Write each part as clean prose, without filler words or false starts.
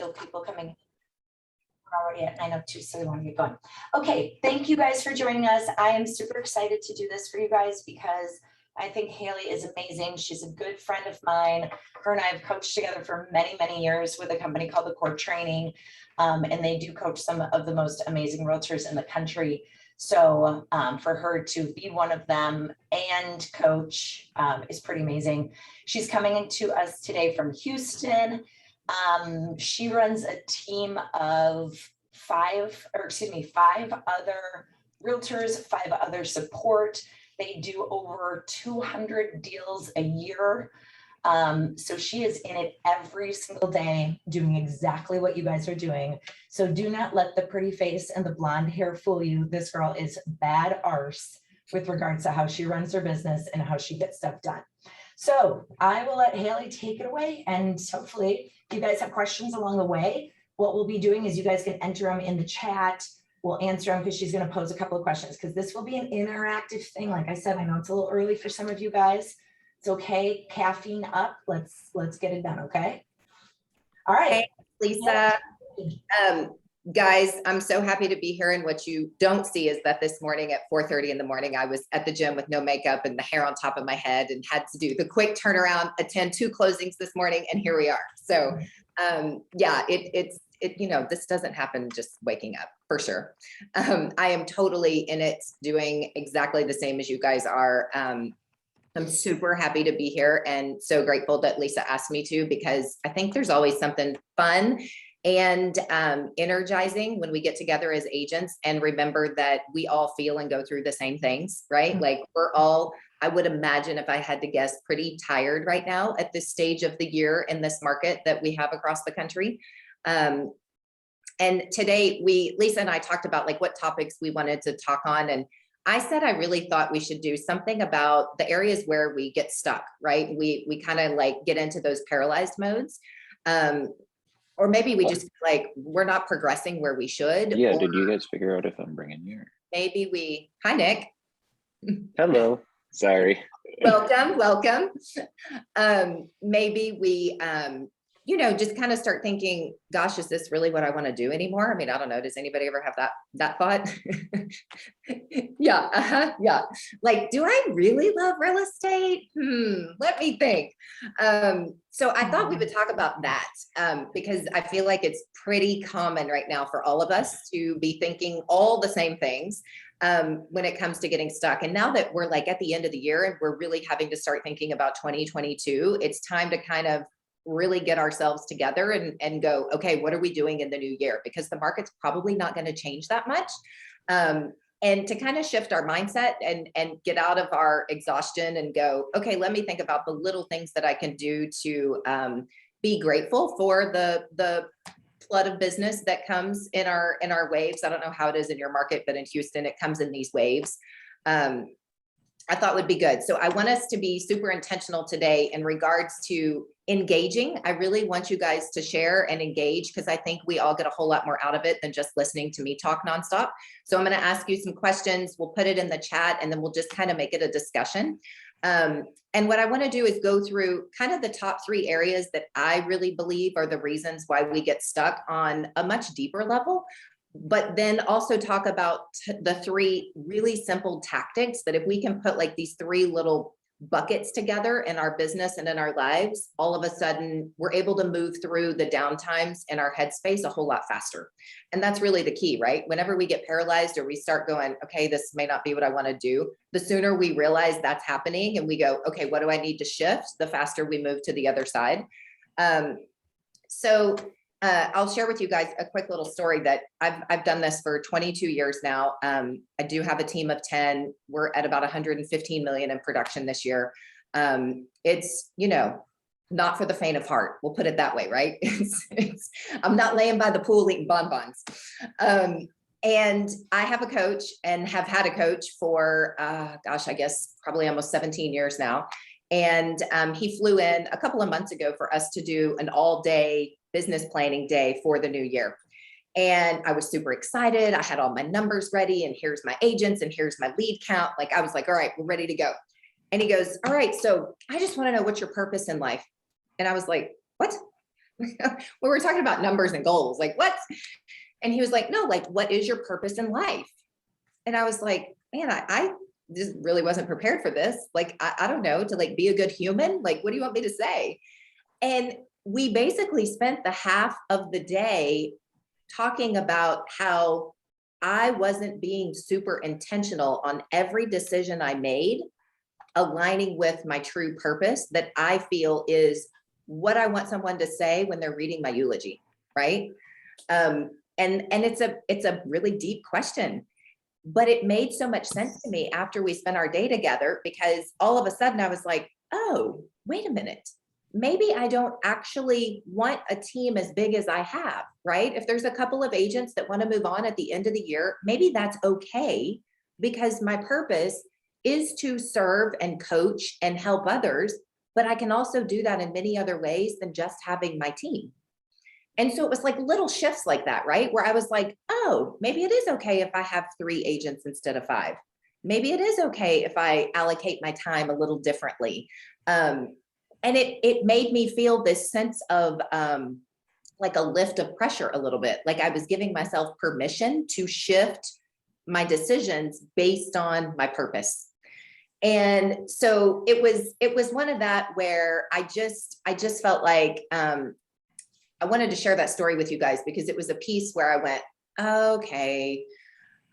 still people coming. We're already at 9:02, so we want to get going. Okay, thank you guys for joining us. I am super excited to do this for you guys because I think Haley is amazing. She's a good friend of mine. Her and I have coached together for many, many years with a company called The Core Training, and they do coach some of the most amazing realtors in the country. So for her to be one of them and coach is pretty amazing. She's coming into us today from Houston. She runs a team of five other realtors, 5 other support. They do over 200 deals a year. So she is in it every single day doing exactly what you guys are doing. So do not let the pretty face and the blonde hair fool you. This girl is bad arse with regards to how she runs her business and how she gets stuff done. So I will let Haley take it away, and hopefully if you guys have questions along the way, what we'll be doing is you guys can enter them in the chat. We'll answer them because she's going to pose a couple of questions because this will be an interactive thing. Like I said, I know it's a little early for some of you guys. It's okay. Caffeine up. Let's get it done. Okay. All right. Hey, Lisa. Guys, I'm so happy to be here. And what you don't see is that this morning at 4:30 in the morning, I was at the gym with no makeup and the hair on top of my head and had to do the quick turnaround, attend 2 closings this morning. And here we are. So yeah, this doesn't happen just waking up for sure. I am totally in it, doing exactly the same as you guys are. I'm super happy to be here and so grateful that Lisa asked me to, because I think there's always something fun and energizing when we get together as agents and remember that we all feel and go through the same things, right? Mm-hmm. Like we're all, I would imagine if I had to guess, pretty tired right now at this stage of the year in this market that we have across the country. And today Lisa and I talked about like what topics we wanted to talk on. And I said, I really thought we should do something about the areas where we get stuck, right? We kind of like get into those paralyzed modes. Or maybe we just like, we're not progressing where we should. Yeah, did you guys figure out if I'm bringing you? Maybe hi, Nick. Hello, sorry. Welcome. Maybe we, just kind of start thinking, gosh, is this really what I want to do anymore? I mean, I don't know. Does anybody ever have that thought? Yeah. Yeah. Like, do I really love real estate? Let me think. So I thought we would talk about that because I feel like it's pretty common right now for all of us to be thinking all the same things when it comes to getting stuck. And now that we're like at the end of the year and we're really having to start thinking about 2022, it's time to kind of really get ourselves together and go, okay, what are we doing in the new year? Because the market's probably not going to change that much. And to kind of shift our mindset and get out of our exhaustion and go, okay, let me think about the little things that I can do to be grateful for the flood of business that comes in our waves. I don't know how it is in your market, but in Houston, it comes in these waves. I thought would be good. So I want us to be super intentional today in regards to engaging. I really want you guys to share and engage because I think we all get a whole lot more out of it than just listening to me talk nonstop. So I'm going to ask you some questions. We'll put it in the chat and then we'll just kind of make it a discussion. And what I want to do is go through kind of the top 3 areas that I really believe are the reasons why we get stuck on a much deeper level. But then also talk about the 3 really simple tactics that if we can put like these 3 little buckets together in our business and in our lives, all of a sudden we're able to move through the downtimes in our headspace a whole lot faster. And that's really the key, right? Whenever we get paralyzed or we start going, okay, this may not be what I want to do, the sooner we realize that's happening and we go, okay, what do I need to shift? The faster we move to the other side. I'll share with you guys a quick little story that I've done this for 22 years now. I do have a team of 10. We're at about 115 million in production this year. It's, not for the faint of heart. We'll put it that way, right? I'm not laying by the pool eating bonbons. And I have a coach and have had a coach for, I guess probably almost 17 years now. And he flew in a couple of months ago for us to do an all-day business planning day for the new year. And I was super excited. I had all my numbers ready and here's my agents and here's my lead count. Like I was like, all right, we're ready to go. And he goes, all right, so I just want to know what's your purpose in life. And I was like, what? we were talking about numbers and goals, like what? And he was like, no, like, what is your purpose in life? And I was like, man, I just really wasn't prepared for this. Like, I don't know, to like be a good human. Like, what do you want me to say? And we basically spent the half of the day talking about how I wasn't being super intentional on every decision I made, aligning with my true purpose that I feel is what I want someone to say when they're reading my eulogy, right? And it's a really deep question, but it made so much sense to me after we spent our day together, because all of a sudden I was like, oh, wait a minute. Maybe I don't actually want a team as big as I have, right? If there's a couple of agents that want to move on at the end of the year, maybe that's okay, because my purpose is to serve and coach and help others, but I can also do that in many other ways than just having my team. And so it was like little shifts like that, right? Where I was like, oh, maybe it is okay if I have 3 agents instead of 5. Maybe it is okay if I allocate my time a little differently. And it made me feel this sense of like a lift of pressure a little bit. Like I was giving myself permission to shift my decisions based on my purpose. And so it was one of that where I just felt like I wanted to share that story with you guys, because it was a piece where I went, okay,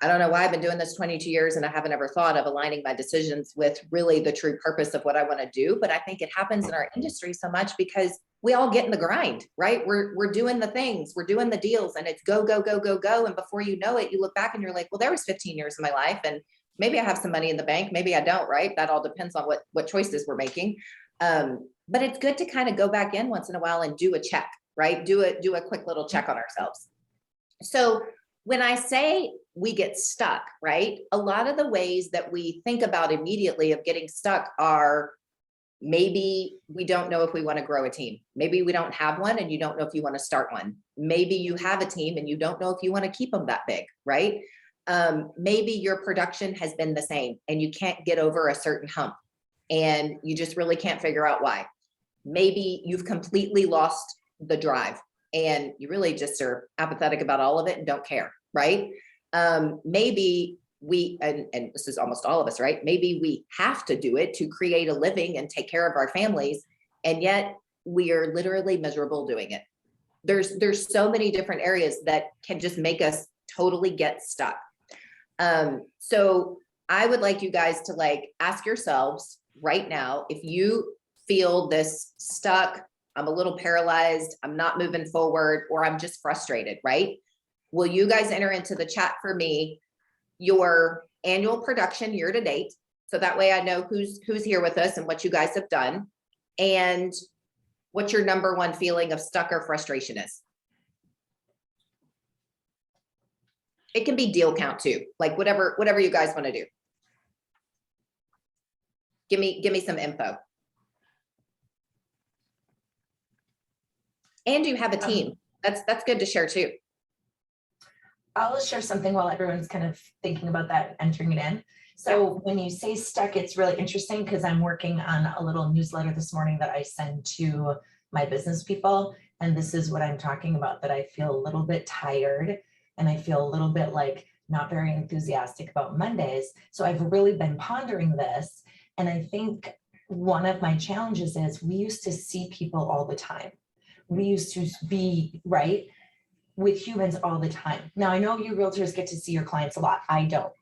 I don't know why I've been doing this 22 years and I haven't ever thought of aligning my decisions with really the true purpose of what I want to do. But I think it happens in our industry so much because we all get in the grind, right? We're doing the things, we're doing the deals, and it's go, go, go, go, go. And before you know it, you look back and you're like, well, there was 15 years of my life, and maybe I have some money in the bank, maybe I don't, right? That all depends on what choices we're making. But it's good to kind of go back in once in a while and do a check, right? Do a quick little check on ourselves. So when I say we get stuck, right? A lot of the ways that we think about immediately of getting stuck are, maybe we don't know if we want to grow a team. Maybe we don't have one and you don't know if you want to start one. Maybe you have a team and you don't know if you want to keep them that big, right? Maybe your production has been the same and you can't get over a certain hump and you just really can't figure out why. Maybe you've completely lost the drive and you really just are apathetic about all of it and don't care, right? Maybe we, and this is almost all of us, right? Maybe we have to do it to create a living and take care of our families, and yet we are literally miserable doing it. There's so many different areas that can just make us totally get stuck. So I would like you guys to like ask yourselves right now, if you feel this stuck, I'm a little paralyzed, I'm not moving forward, or I'm just frustrated, right? Will you guys enter into the chat for me your annual production year to date? So that way I know who's here with us and what you guys have done, and what your number one feeling of stuck or frustration is. It can be deal count too, like whatever you guys want to do. Give me some info. And you have a team. That's good to share too. I'll share something while everyone's kind of thinking about that, entering it in. So when you say stuck, it's really interesting because I'm working on a little newsletter this morning that I send to my business people. And this is what I'm talking about, that I feel a little bit tired and I feel a little bit like not very enthusiastic about Mondays. So I've really been pondering this. And I think one of my challenges is we used to see people all the time. We used to be right with humans all the time. Now, I know you realtors get to see your clients a lot. I don't.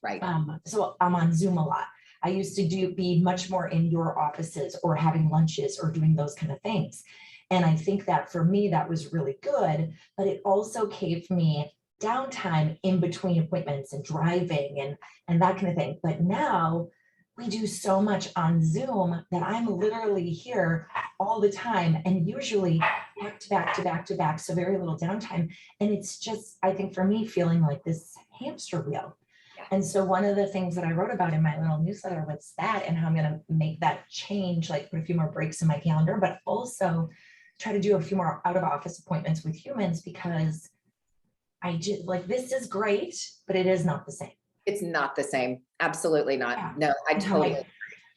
Right. So I'm on Zoom a lot. I used to be much more in your offices or having lunches or doing those kind of things. And I think that for me, that was really good, but it also gave me downtime in between appointments and driving and that kind of thing. But now we do so much on Zoom that I'm literally here all the time, and usually back to back to back to back, so very little downtime. And it's just, I think for me, feeling like this hamster wheel. And so one of the things that I wrote about in my little newsletter was that, and how I'm going to make that change, like put a few more breaks in my calendar, but also try to do a few more out of office appointments with humans, because I just like, this is great, but it is not the same. It's not the same. Absolutely not. Yeah. No, I totally. Like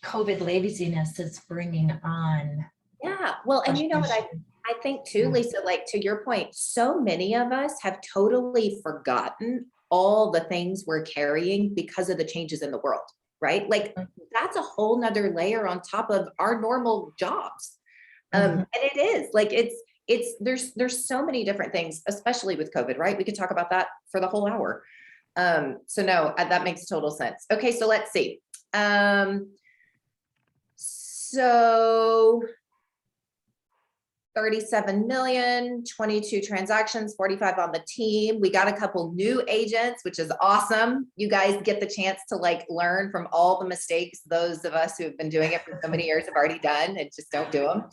COVID laziness is bringing on. Yeah. Well, and you know what I think too, Lisa, like to your point, so many of us have totally forgotten all the things we're carrying because of the changes in the world, right? Like that's a whole nother layer on top of our normal jobs. And it is like, there's so many different things, especially with COVID, right? We could talk about that for the whole hour. So no, that makes total sense. Okay. So let's see. So 37 million, 22 transactions, 45 on the team. We got a couple new agents, which is awesome. You guys get the chance to like learn from all the mistakes those of us who have been doing it for so many years have already done and just don't do them.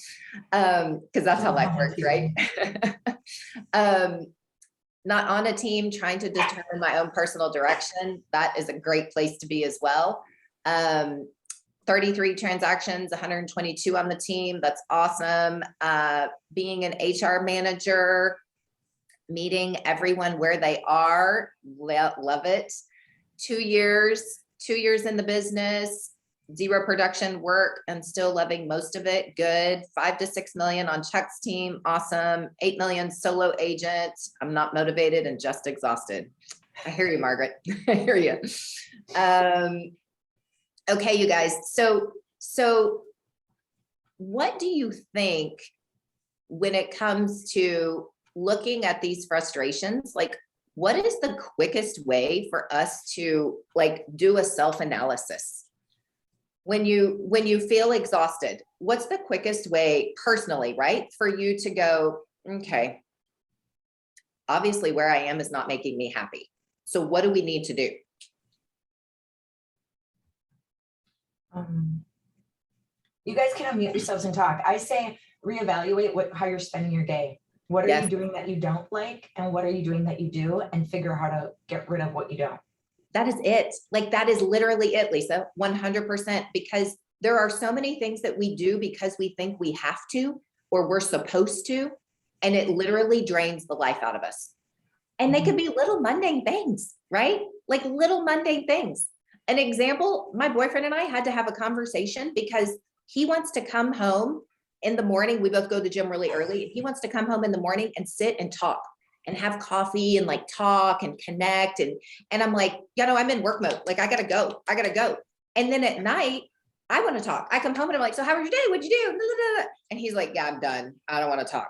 Because that's how life works, right? Not on a team, trying to determine my own personal direction. That is a great place to be as well. 33 transactions, 122 on the team. That's awesome. Being an HR manager, meeting everyone where they are. Love it. 2 years in the business, 0 production work and still loving most of it. Good. 5 to 6 million on Chuck's team. Awesome. 8 million solo agent. I'm not motivated and just exhausted. I hear you, Margaret. I hear you. Okay, you guys. So what do you think when it comes to looking at these frustrations? Like, what is the quickest way for us to like do a self-analysis? When you feel exhausted, what's the quickest way personally, right? For you to go, okay, obviously where I am is not making me happy. So what do we need to do? You guys can unmute yourselves and talk. I say reevaluate how you're spending your day. What are you doing that you don't like? And what are you doing that you do? And figure how to get rid of what you don't. That is it. Like that is literally it, Lisa, 100%, because there are so many things that we do because we think we have to, or we're supposed to, and it literally drains the life out of us. And they could be little mundane things, right? Like little mundane things. An example, my boyfriend and I had to have a conversation because he wants to come home in the morning. We both go to the gym really early. He wants to come home in the morning and sit and talk and have coffee and like talk and connect. And I'm like, I'm in work mode. Like I gotta go. And then at night, I want to talk. I come home and I'm like, so how was your day? What'd you do? And he's like, yeah, I'm done. I don't want to talk.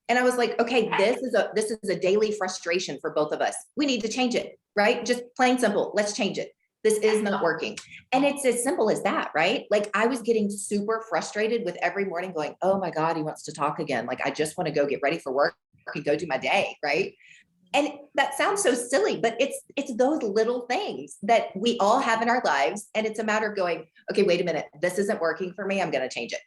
And I was like, okay, this is a daily frustration for both of us. We need to change it, right? Just plain simple. Let's change it. This is not working. And it's as simple as that, right? Like I was getting super frustrated with every morning going, oh my God, he wants to talk again. Like, I just want to go get ready for work and go do my day. Right. And that sounds so silly, but it's those little things that we all have in our lives. And it's a matter of going, okay, wait a minute, this isn't working for me. I'm going to change it.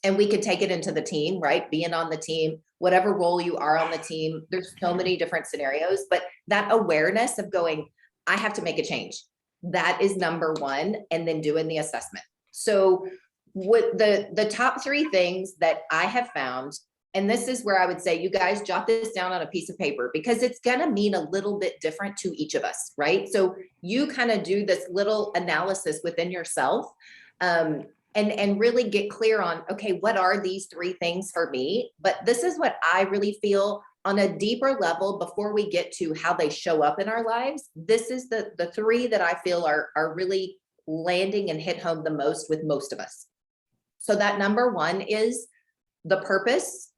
And we could take it into the team, right? Being on the team, whatever role you are on the team, there's so many different scenarios, but that awareness of going, I have to make a change. That is number one. And then doing the assessment. So what the top 3 things that I have found, and this is where I would say, you guys jot this down on a piece of paper because it's going to mean a little bit different to each of us, right? So you kind of do this little analysis within yourself, and really get clear on, okay, what are these 3 things for me? But this is what I really feel on a deeper level before we get to how they show up in our lives. This is the 3 that I feel are really landing and hit home the most with most of us. So that number 1 is the purpose,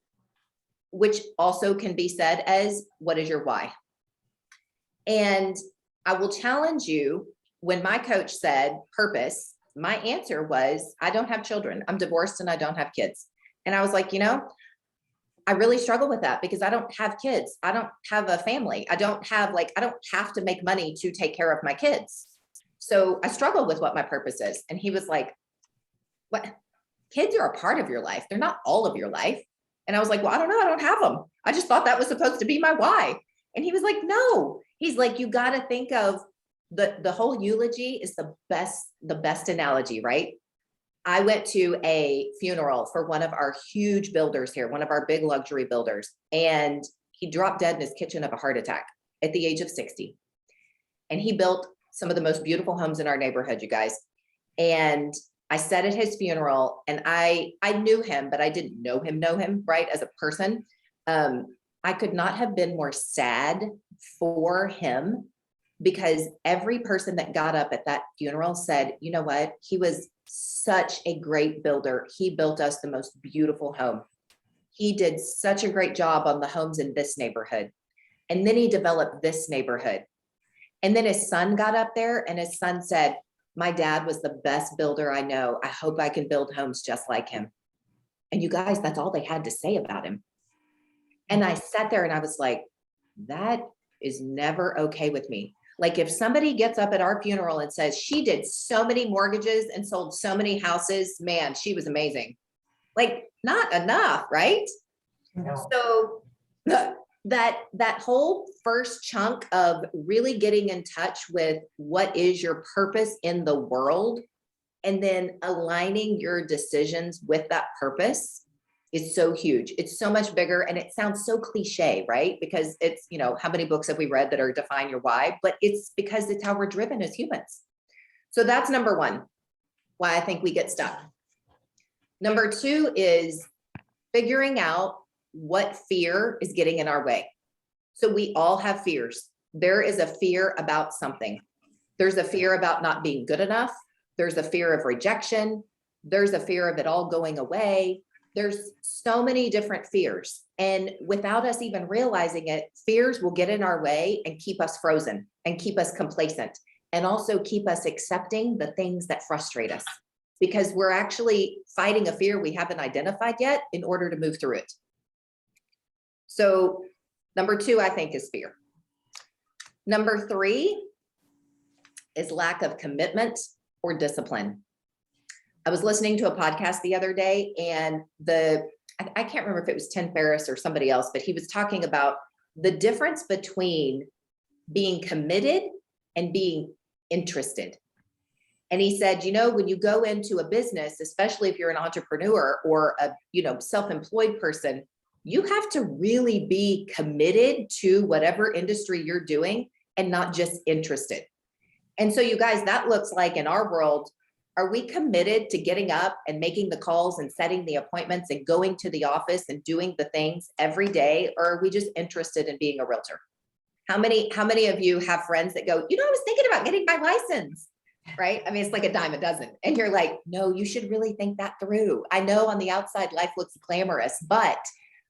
which also can be said as, what is your why? And I will challenge you, when my coach said purpose, my answer was, I don't have children. I'm divorced and I don't have kids. And I was like, I really struggle with that because I don't have kids. I don't have a family. I don't have to make money to take care of my kids. So I struggle with what my purpose is. And he was like, what? Kids are a part of your life. They're not all of your life. And I was like, well, I don't know. I don't have them. I just thought that was supposed to be my why. And he was like, no. He's like, you got to think of the whole eulogy is the best analogy, right? I went to a funeral for one of our huge builders here, one of our big luxury builders, and he dropped dead in his kitchen of a heart attack at the age of 60. And he built some of the most beautiful homes in our neighborhood, you guys. And I sat at his funeral, and I knew him, but I didn't know him, right, as a person. I could not have been more sad for him, because every person that got up at that funeral said, you know what, he was such a great builder. He built us the most beautiful home. He did such a great job on the homes in this neighborhood. And then he developed this neighborhood. And then his son got up there, and his son said, my dad was the best builder I know. I hope I can build homes just like him. And you guys, that's all they had to say about him. And I sat there and I was like, that is never okay with me. Like, if somebody gets up at our funeral and says she did so many mortgages and sold so many houses, man, she was amazing. Like, not enough, right? No. So that whole first chunk of really getting in touch with what is your purpose in the world, and then aligning your decisions with that purpose, is so huge. It's so much bigger, and it sounds so cliche, right? Because it's, you know, how many books have we read that are define your why? But it's because it's how we're driven as humans. So that's number one, why I think we get stuck. Number two is figuring out what fear is getting in our way. So we all have fears. There is a fear about something. There's a fear about not being good enough. There's a fear of rejection. There's a fear of it all going away. There's so many different fears. And without us even realizing it, fears will get in our way and keep us frozen and keep us complacent, and also keep us accepting the things that frustrate us, because we're actually fighting a fear we haven't identified yet in order to move through it. So number two, I think, is fear. Number three is lack of commitment or discipline. I was listening to a podcast the other day, and I can't remember if it was Tim Ferriss or somebody else, but he was talking about the difference between being committed and being interested. And he said, you know, when you go into a business, especially if you're an entrepreneur or a, you know, self-employed person, you have to really be committed to whatever industry you're doing and not just interested. And so you guys, that looks like in our world, are we committed to getting up and making the calls and setting the appointments and going to the office and doing the things every day? Or are we just interested in being a realtor? How many of you have friends that go, you know, I was thinking about getting my license, right? I mean, it's like a dime a dozen. And you're like, no, you should really think that through. I know on the outside life looks glamorous, but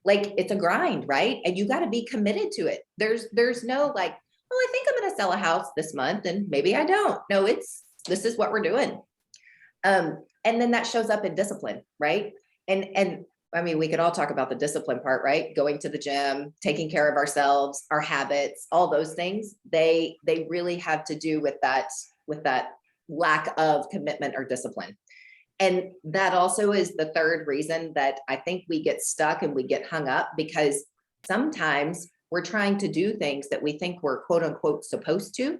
like, it's a grind, right? And you got to be committed to it. There's no like, well, I think I'm going to sell a house this month and maybe I don't. No, this is what we're doing. And then that shows up in discipline, right? And I mean, we could all talk about the discipline part, right? Going to the gym, taking care of ourselves, our habits, all those things, they really have to do with that lack of commitment or discipline. And that also is the third reason that I think we get stuck and we get hung up, because sometimes we're trying to do things that we think we're quote unquote supposed to,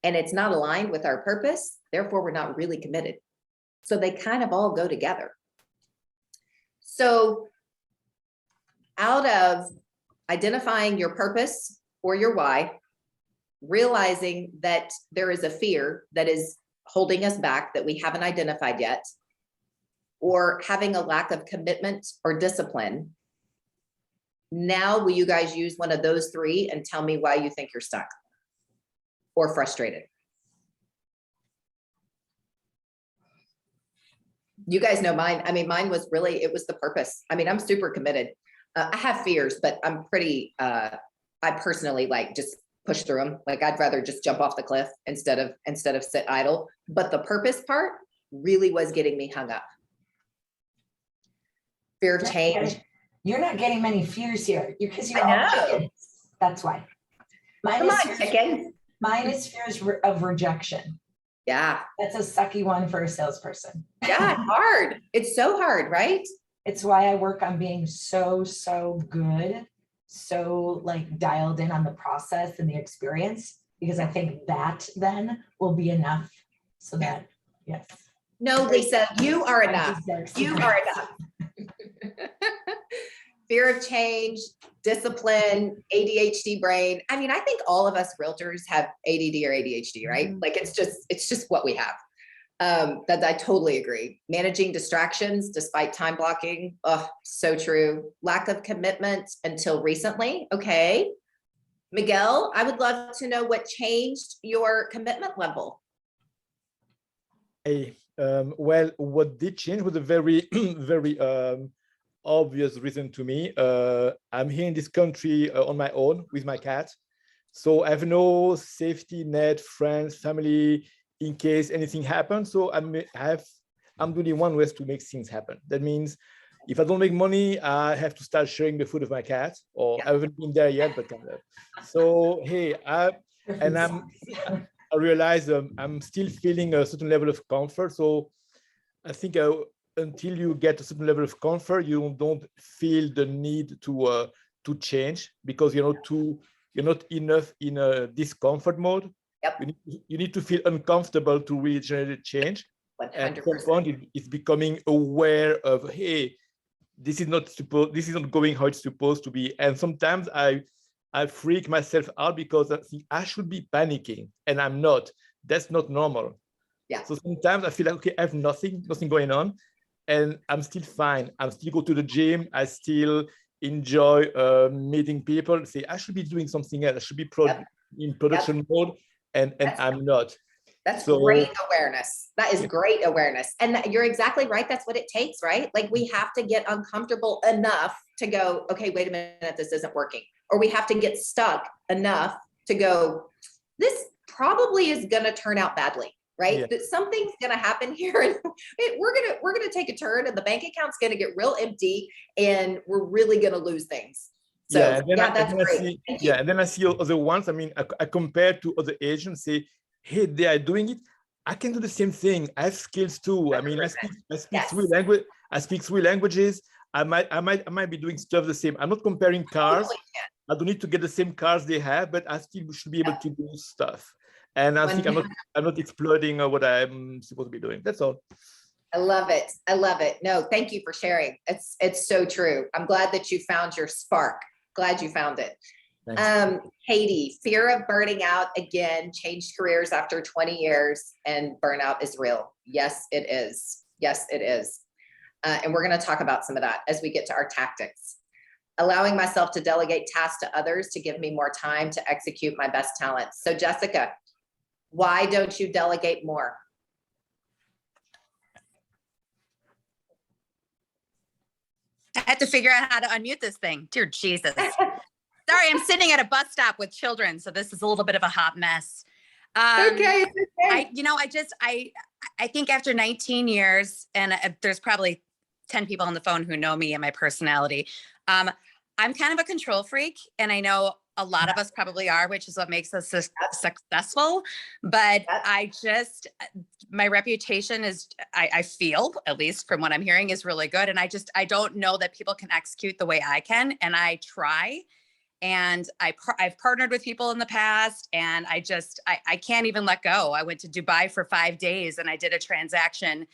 and it's not aligned with our purpose. Therefore, we're not really committed. So they kind of all go together. So out of identifying your purpose or your why, realizing that there is a fear that is holding us back that we haven't identified yet, or having a lack of commitment or discipline. Now, will you guys use one of those three and tell me why you think you're stuck or frustrated? You guys know mine. I mean, mine was really, it was the purpose. I mean, I'm super committed. I have fears, but I'm pretty, I personally like just push through them. Like, I'd rather just jump off the cliff instead of sit idle. But the purpose part really was getting me hung up. Fear of change. You're not getting many fears here because you're I all know. chickens. That's why. Come on, chicken. Mine is fears of rejection. Yeah. That's a sucky one for a salesperson. Yeah, it's hard. It's so hard, right? It's why I work on being so good, so like dialed in on the process and the experience, because I think that then will be enough so that, yes. No, Lisa, you are enough. You are enough. Fear of change, discipline, ADHD brain. I mean, I think all of us realtors have ADD or ADHD, right? Like, it's just what we have. That I totally agree. Managing distractions despite time blocking. Oh, so true. Lack of commitment until recently. Okay. Miguel, I would love to know what changed your commitment level. Well, what did change was a very, very obvious reason to me. I'm here in this country on my own with my cat. So I have no safety net, friends, family, in case anything happens. So I'm doing one way to make things happen. That means if I don't make money, I have to start sharing the food of my cat, or I haven't been there yet, but kind of. So, hey, I realize I'm still feeling a certain level of comfort. So I think until you get a certain level of comfort, you don't feel the need to change, because you're not enough in a discomfort mode. Yep. You need to feel uncomfortable to really generate change. 100%. At some point, it's becoming aware of, hey, this is not going how it's supposed to be. And sometimes I freak myself out because I think I should be panicking, and I'm not. That's not normal. Yeah. So sometimes I feel like, okay, I have nothing going on, and I'm still fine. I'm still go to the gym. I still enjoy meeting people. Say I should be doing something else. I should be in production mode, and I'm not. That's great awareness. That is great awareness. And you're exactly right. That's what it takes, right? Like we have to get uncomfortable enough to go, okay, wait a minute, this isn't working. Or we have to get stuck enough to go, this probably is going to turn out badly, right? That something's going to happen here, and we're going to take a turn, and the bank account's going to get real empty, and we're really going to lose things. So that's great. And then I see other ones. I mean, I compare to other Asians, say, hey, they are doing it. I can do the same thing. I have skills too. I mean, I speak three languages. I might be doing stuff the same. I'm not comparing cars. I don't need to get the same cars they have, but I still should be able to do stuff. And I think I'm not exploiting what I'm supposed to be doing. That's all. I love it. I love it. No, thank you for sharing. It's so true. I'm glad that you found your spark. Glad you found it. Haiti, fear of burning out again, changed careers after 20 years, and burnout is real. Yes, it is. Yes, it is. And we're going to talk about some of that as we get to our tactics. Allowing myself to delegate tasks to others to give me more time to execute my best talents. So Jessica, why don't you delegate more? I had to figure out how to unmute this thing. Dear Jesus. Sorry, I'm sitting at a bus stop with children, so this is a little bit of a hot mess. Okay. I think after 19 years, and there's probably 10 people on the phone who know me and my personality, I'm kind of a control freak, and I know a lot of us probably are, which is what makes us successful. But my reputation is, I feel, at least from what I'm hearing, is really good. And I don't know that people can execute the way I can, and I try. And I've partnered with people in the past, and I can't even let go. I went to Dubai for 5 days, and I did a transaction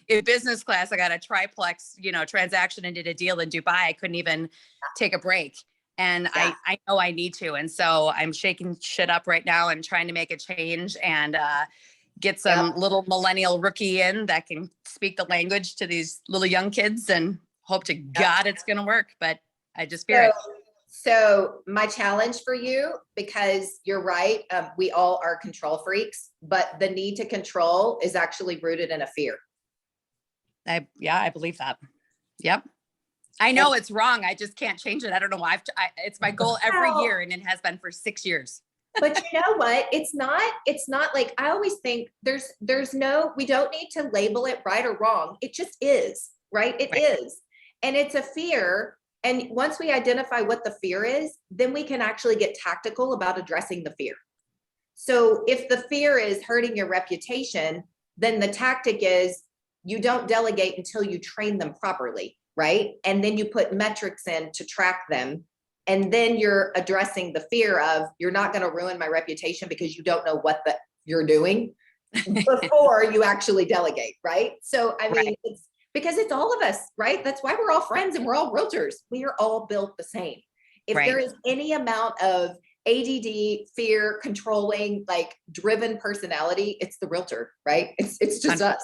in business class. I got a triplex, transaction, and did a deal in Dubai. I couldn't even take a break. And I know I need to. And so I'm shaking shit up right now and trying to make a change and get some little millennial rookie in that can speak the language to these little young kids, and hope to God it's going to work. But I just fear it. So my challenge for you, because you're right, we all are control freaks, but the need to control is actually rooted in a fear. I believe that. Yep. I know it's wrong. I just can't change it. I don't know why. It's my goal every year, and it has been for 6 years. But you know what? It's not like, I always think we don't need to label it right or wrong. It just is, right? It is. And it's a fear. And once we identify what the fear is, then we can actually get tactical about addressing the fear. So if the fear is hurting your reputation, then the tactic is you don't delegate until you train them properly, right? And then you put metrics in to track them. And then you're addressing the fear of, you're not going to ruin my reputation because you don't know what you're doing before you actually delegate, right? So, I mean, it's because it's all of us, right? That's why we're all friends and we're all realtors. We are all built the same. If there is any amount of ADD, fear, controlling, like driven personality, it's the realtor, right? It's just us.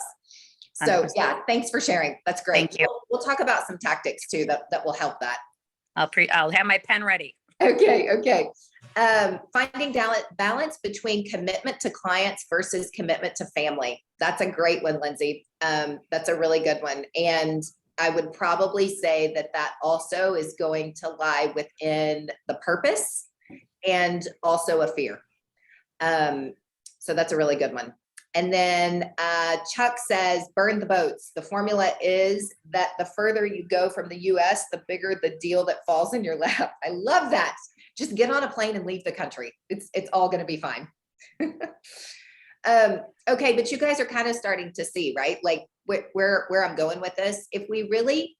So 100%. yeah, thanks for sharing. That's great. Thank you. We'll talk about some tactics too that will help that. I'll have my pen ready. Okay. Finding balance between commitment to clients versus commitment to family. That's a great one, Lindsay. That's a really good one. And I would probably say that also is going to lie within the purpose and also a fear. So that's a really good one. And then Chuck says, burn the boats. The formula is that the further you go from the US, the bigger the deal that falls in your lap. I love that. Just get on a plane and leave the country. It's all going to be fine. Okay, but you guys are kind of starting to see, right? Like where I'm going with this. If we really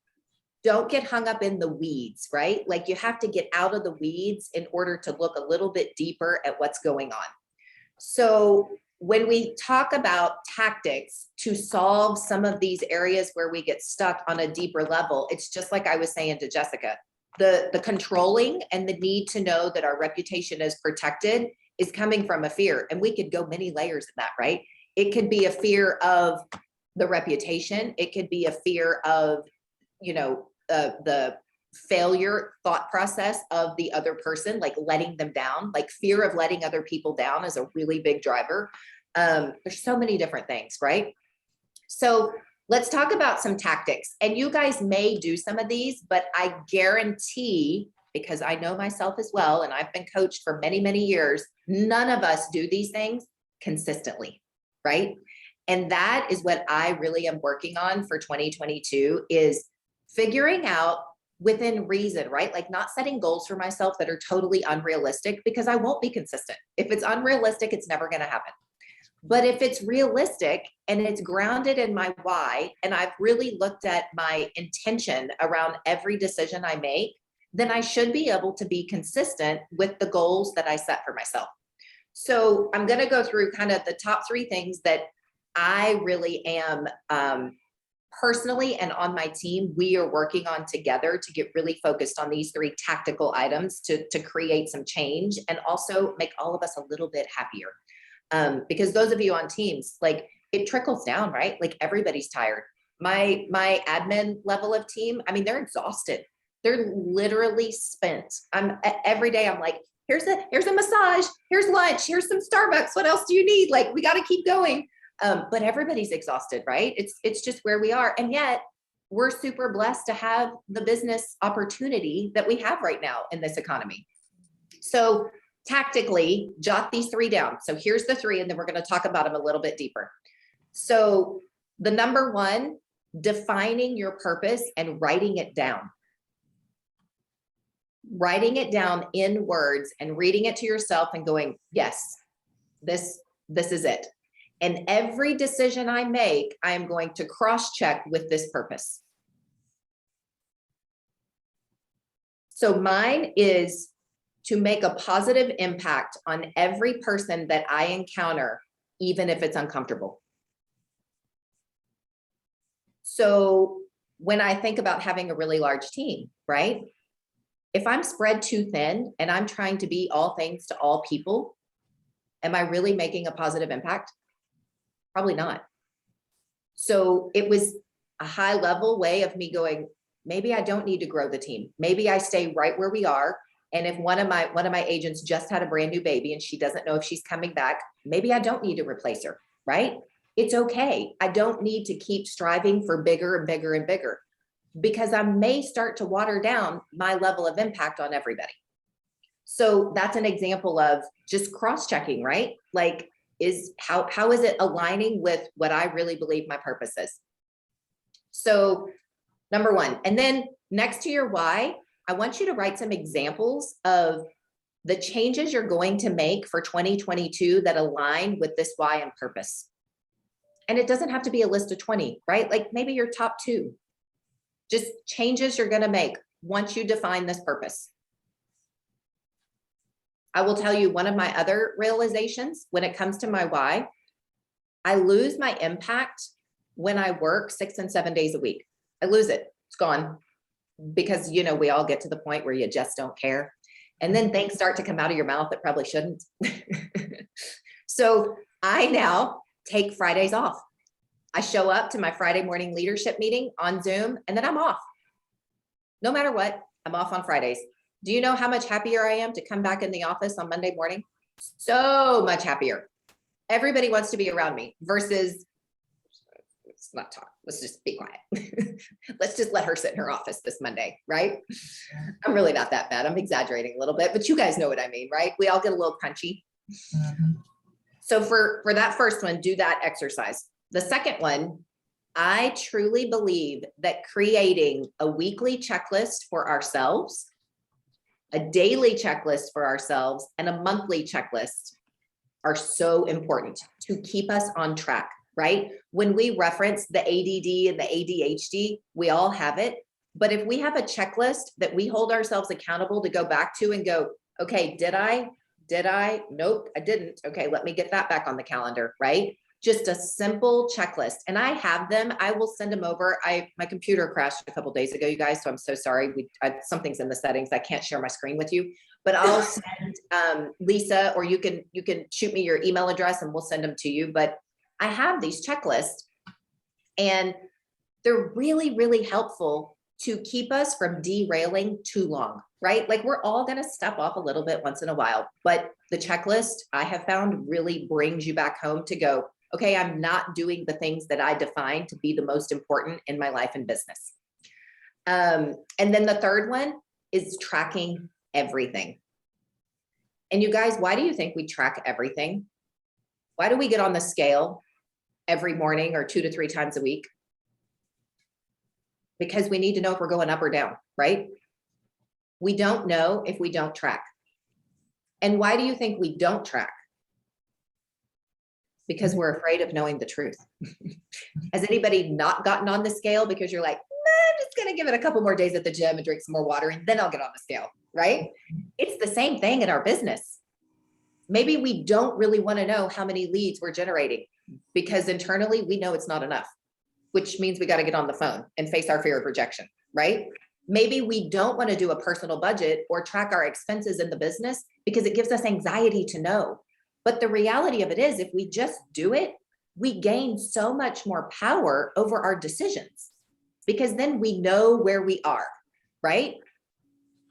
don't get hung up in the weeds, right? Like you have to get out of the weeds in order to look a little bit deeper at what's going on. So when we talk about tactics to solve some of these areas where we get stuck on a deeper level, it's just like I was saying to Jessica, the controlling and the need to know that our reputation is protected is coming from a fear. And we could go many layers in that, right? It could be a fear of the reputation. It could be a fear of, the failure thought process of the other person, like letting them down, like fear of letting other people down is a really big driver. There's so many different things, right? So let's talk about some tactics. And you guys may do some of these, but I guarantee, because I know myself as well, and I've been coached for many, many years, none of us do these things consistently, right? And that is what I really am working on for 2022 is figuring out within reason, right? Like not setting goals for myself that are totally unrealistic because I won't be consistent. If it's unrealistic, it's never going to happen. But if it's realistic and it's grounded in my why, and I've really looked at my intention around every decision I make, then I should be able to be consistent with the goals that I set for myself. So I'm going to go through kind of the top 3 things that I really am personally and on my team, we are working on together to get really focused on these 3 tactical items to create some change and also make all of us a little bit happier. Because those of you on teams, like it trickles down, right? Like everybody's tired. My admin level of team, I mean, they're exhausted. They're literally spent. Every day I'm like, here's a massage, here's lunch, here's some Starbucks. What else do you need? Like, we got to keep going. But everybody's exhausted, right? It's just where we are. And yet we're super blessed to have the business opportunity that we have right now in this economy. So tactically, jot these 3 down. So here's the 3, and then we're going to talk about them a little bit deeper. So the number 1, defining your purpose and writing it down. Writing it down in words and reading it to yourself and going, yes, this is it. And every decision I make, I am going to cross-check with this purpose. So mine is to make a positive impact on every person that I encounter, even if it's uncomfortable. So when I think about having a really large team, right? If I'm spread too thin and I'm trying to be all things to all people, am I really making a positive impact? Probably not. So it was a high level way of me going, maybe I don't need to grow the team. Maybe I stay right where we are. And if one of my agents just had a brand new baby and she doesn't know if she's coming back, maybe I don't need to replace her, right? It's okay. I don't need to keep striving for bigger and bigger and bigger because I may start to water down my level of impact on everybody. So that's an example of just cross-checking, right? Like, how is it aligning with what I really believe my purpose is? So number 1, and then next to your why, I want you to write some examples of the changes you're going to make for 2022 that align with this why and purpose. And it doesn't have to be a list of 20, right? Like maybe your top 2, just changes you're going to make once you define this purpose. I will tell you one of my other realizations when it comes to my why, I lose my impact when I work 6 and 7 days a week. I lose it. It's gone because, we all get to the point where you just don't care. And then things start to come out of your mouth that probably shouldn't. So I now take Fridays off. I show up to my Friday morning leadership meeting on Zoom, and then I'm off. No matter what, I'm off on Fridays. Do you know how much happier I am to come back in the office on Monday morning? So much happier. Everybody wants to be around me versus, let's not talk. Let's just be quiet. Let's just let her sit in her office this Monday, right? I'm really not that bad. I'm exaggerating a little bit, but you guys know what I mean, right? We all get a little punchy. So for that first one, do that exercise. The second one, I truly believe that creating a weekly checklist for ourselves, a daily checklist for ourselves, and a monthly checklist are so important to keep us on track, right? When we reference the ADD and the ADHD, we all have it. But if we have a checklist that we hold ourselves accountable to go back to and go, okay, did I? Nope, I didn't. Okay, let me get that back on the calendar, right? Just a simple checklist. And I have them. I will send them over. My computer crashed a couple days ago, you guys, so I'm so sorry. Something's in the settings. I can't share my screen with you, but I'll send Lisa, or you can shoot me your email address and we'll send them to you. But I have these checklists, and they're really, really helpful to keep us from derailing too long, right? Like, we're all going to step off a little bit once in a while, but the checklist I have found really brings you back home to go, okay, I'm not doing the things that I define to be the most important in my life and business. And then the third one is tracking everything. And you guys, why do you think we track everything? Why do we get on the scale every morning or 2 to 3 times a week? Because we need to know if we're going up or down, right? We don't know if we don't track. And why do you think we don't track? Because we're afraid of knowing the truth. Has anybody not gotten on the scale because you're like, nah, I'm just going to give it a couple more days at the gym and drink some more water and then I'll get on the scale, right? It's the same thing in our business. Maybe we don't really want to know how many leads we're generating because internally we know it's not enough, which means we got to get on the phone and face our fear of rejection, right? Maybe we don't want to do a personal budget or track our expenses in the business because it gives us anxiety to know. But the reality of it is, if we just do it, we gain so much more power over our decisions because then we know where we are, right?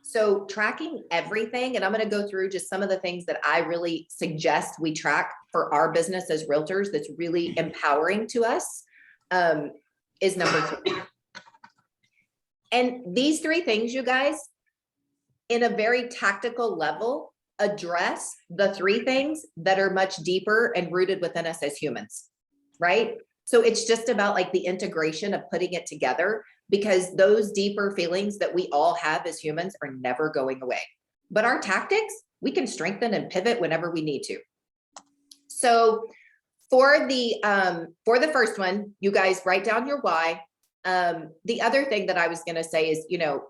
So tracking everything, and I'm going to go through just some of the things that I really suggest we track for our business as realtors that's really empowering to us, is number 3. And these 3 things, you guys, in a very tactical level, address the 3 things that are much deeper and rooted within us as humans, right? So it's just about like the integration of putting it together, because those deeper feelings that we all have as humans are never going away. But our tactics, we can strengthen and pivot whenever we need to. So for the first one, you guys write down your why. The other thing that I was going to say is,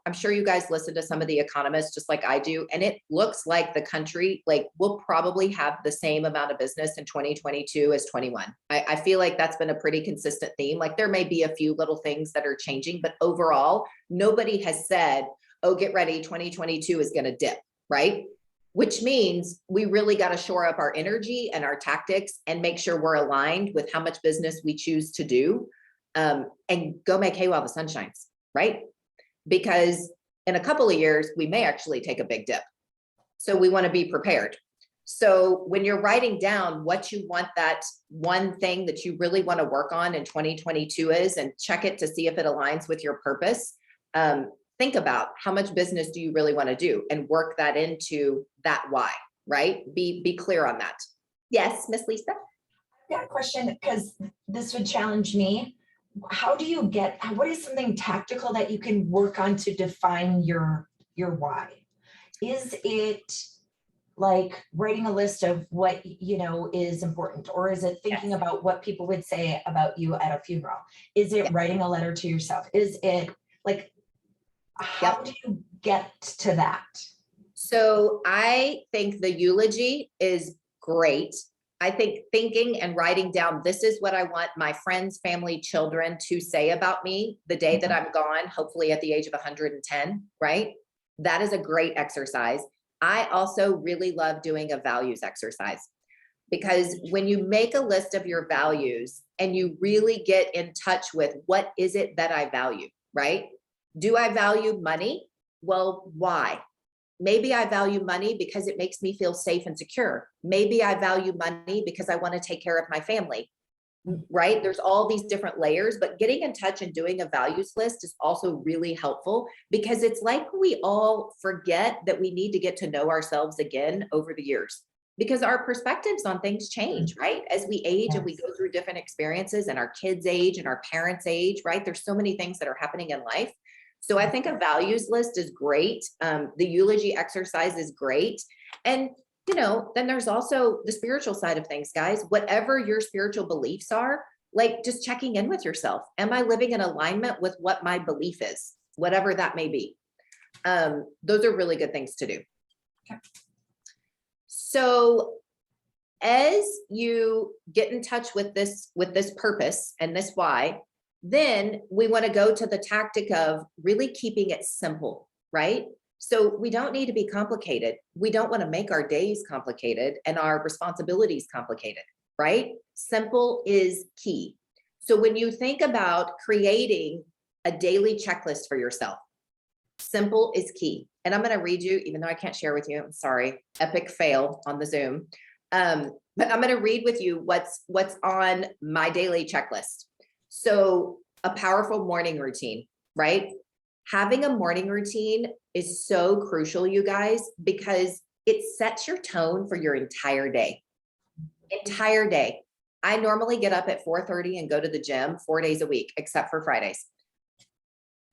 I'm sure you guys listen to some of the economists just like I do, and it looks like the country, will probably have the same amount of business in 2022 as 21. I feel like that's been a pretty consistent theme. Like, there may be a few little things that are changing, but overall, nobody has said, oh, get ready, 2022 is going to dip, right? Which means we really got to shore up our energy and our tactics and make sure we're aligned with how much business we choose to do. And go make hay while the sun shines, right? Because in a couple of years, we may actually take a big dip. So we want to be prepared. So when you're writing down what you want that one thing that you really want to work on in 2022 is, and check it to see if it aligns with your purpose, think about how much business do you really want to do and work that into that why, right? Be clear on that. Yes, Miss Lisa? I've got a question, because this would challenge me. What is something tactical that you can work on to define your why? Is it like writing a list of what is important, or is it thinking about what people would say about you at a funeral? Is it writing a letter to yourself? Is it like, how do you get to that? So I think the eulogy is great. I think thinking and writing down, this is what I want my friends, family, children to say about me the day that I'm gone, hopefully at the age of 110, right? That is a great exercise. I also really love doing a values exercise, because when you make a list of your values and you really get in touch with what is it that I value, right? Do I value money? Well, why? Maybe I value money because it makes me feel safe and secure. Maybe I value money because I want to take care of my family, right? There's all these different layers, but getting in touch and doing a values list is also really helpful, because it's like we all forget that we need to get to know ourselves again over the years, because our perspectives on things change, right? As we age and we go through different experiences, and our kids age and our parents age, right? There's so many things that are happening in life. So I think a values list is great. The eulogy exercise is great. And then there's also the spiritual side of things, guys. Whatever your spiritual beliefs are, like just checking in with yourself. Am I living in alignment with what my belief is? Whatever that may be. Those are really good things to do. So as you get in touch with this purpose and this why, then we want to go to the tactic of really keeping it simple, right? So we don't need to be complicated. We don't want to make our days complicated and our responsibilities complicated, right? Simple is key. So when you think about creating a daily checklist for yourself, simple is key. And I'm going to read you, even though I can't share with you, I'm sorry, epic fail on the Zoom. But I'm going to read with you what's on my daily checklist. So a powerful morning routine, right? Having a morning routine is so crucial, you guys, because it sets your tone for your entire day. Entire day. I normally get up at 4:30 and go to the gym 4 days a week, except for Fridays.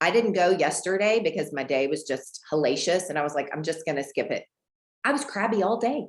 I didn't go yesterday because my day was just hellacious, and I was like, I'm just going to skip it. I was crabby all day.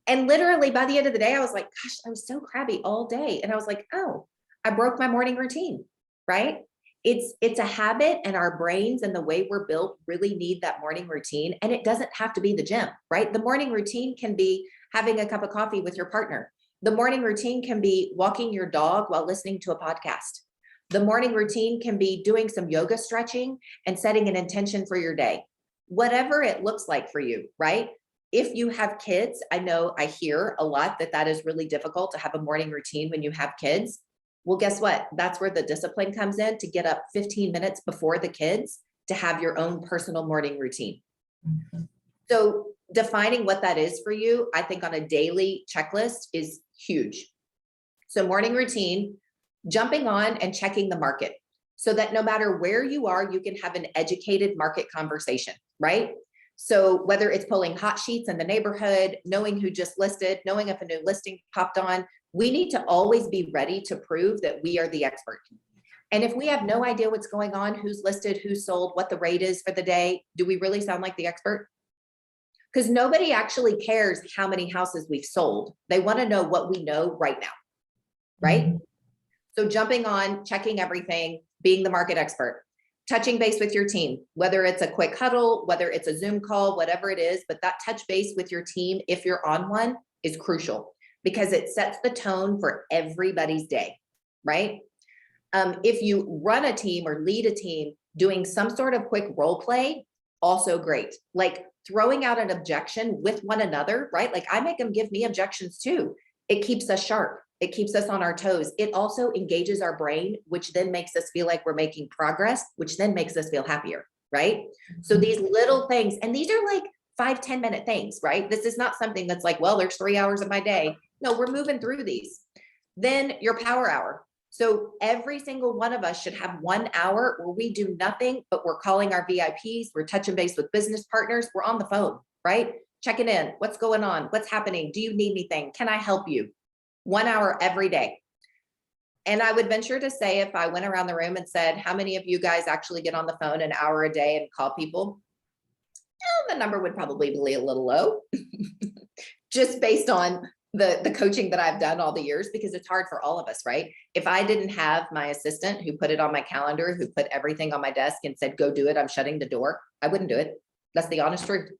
And literally by the end of the day, I was like, gosh, I was so crabby all day. And I was like, oh, I broke my morning routine, right? It's a habit, and our brains and the way we're built really need that morning routine. And it doesn't have to be the gym, right? The morning routine can be having a cup of coffee with your partner. The morning routine can be walking your dog while listening to a podcast. The morning routine can be doing some yoga stretching and setting an intention for your day. Whatever it looks like for you, right? If you have kids, I know I hear a lot that is really difficult to have a morning routine when you have kids. Well, guess what? That's where the discipline comes in, to get up 15 minutes before the kids to have your own personal morning routine. So defining what that is for you, I think on a daily checklist is huge. So morning routine, jumping on and checking the market, so that no matter where you are, you can have an educated market conversation, right? So whether it's pulling hot sheets in the neighborhood, knowing who just listed, knowing if a new listing popped on, we need to always be ready to prove that we are the expert. And if we have no idea what's going on, who's listed, who's sold, what the rate is for the day, do we really sound like the expert? Because nobody actually cares how many houses we've sold. They want to know what we know right now, right? So jumping on, checking everything, being the market expert, touching base with your team, whether it's a quick huddle, whether it's a Zoom call, whatever it is, but that touch base with your team, if you're on one, is crucial, because it sets the tone for everybody's day, right? If you run a team or lead a team, doing some sort of quick role play, also great. Like throwing out an objection with one another, right? Like I make them give me objections too. It keeps us sharp. It keeps us on our toes. It also engages our brain, which then makes us feel like we're making progress, which then makes us feel happier, right? So these little things, and these are like 5-10 minute things, right? This is not something that's like, well, there's 3 hours of my day. No, we're moving through these. Then your power hour. So every single one of us should have 1 hour where we do nothing, but we're calling our VIPs, we're touching base with business partners, we're on the phone, right? Checking in, what's going on? What's happening? Do you need anything? Can I help you? 1 hour every day. And I would venture to say, if I went around the room and said, how many of you guys actually get on the phone an hour a day and call people? The number would probably be a little low, just based on the coaching that I've done all the years, because it's hard for all of us, right? If I didn't have my assistant who put it on my calendar, who put everything on my desk and said, go do it, I'm shutting the door, I wouldn't do it. That's the honest truth.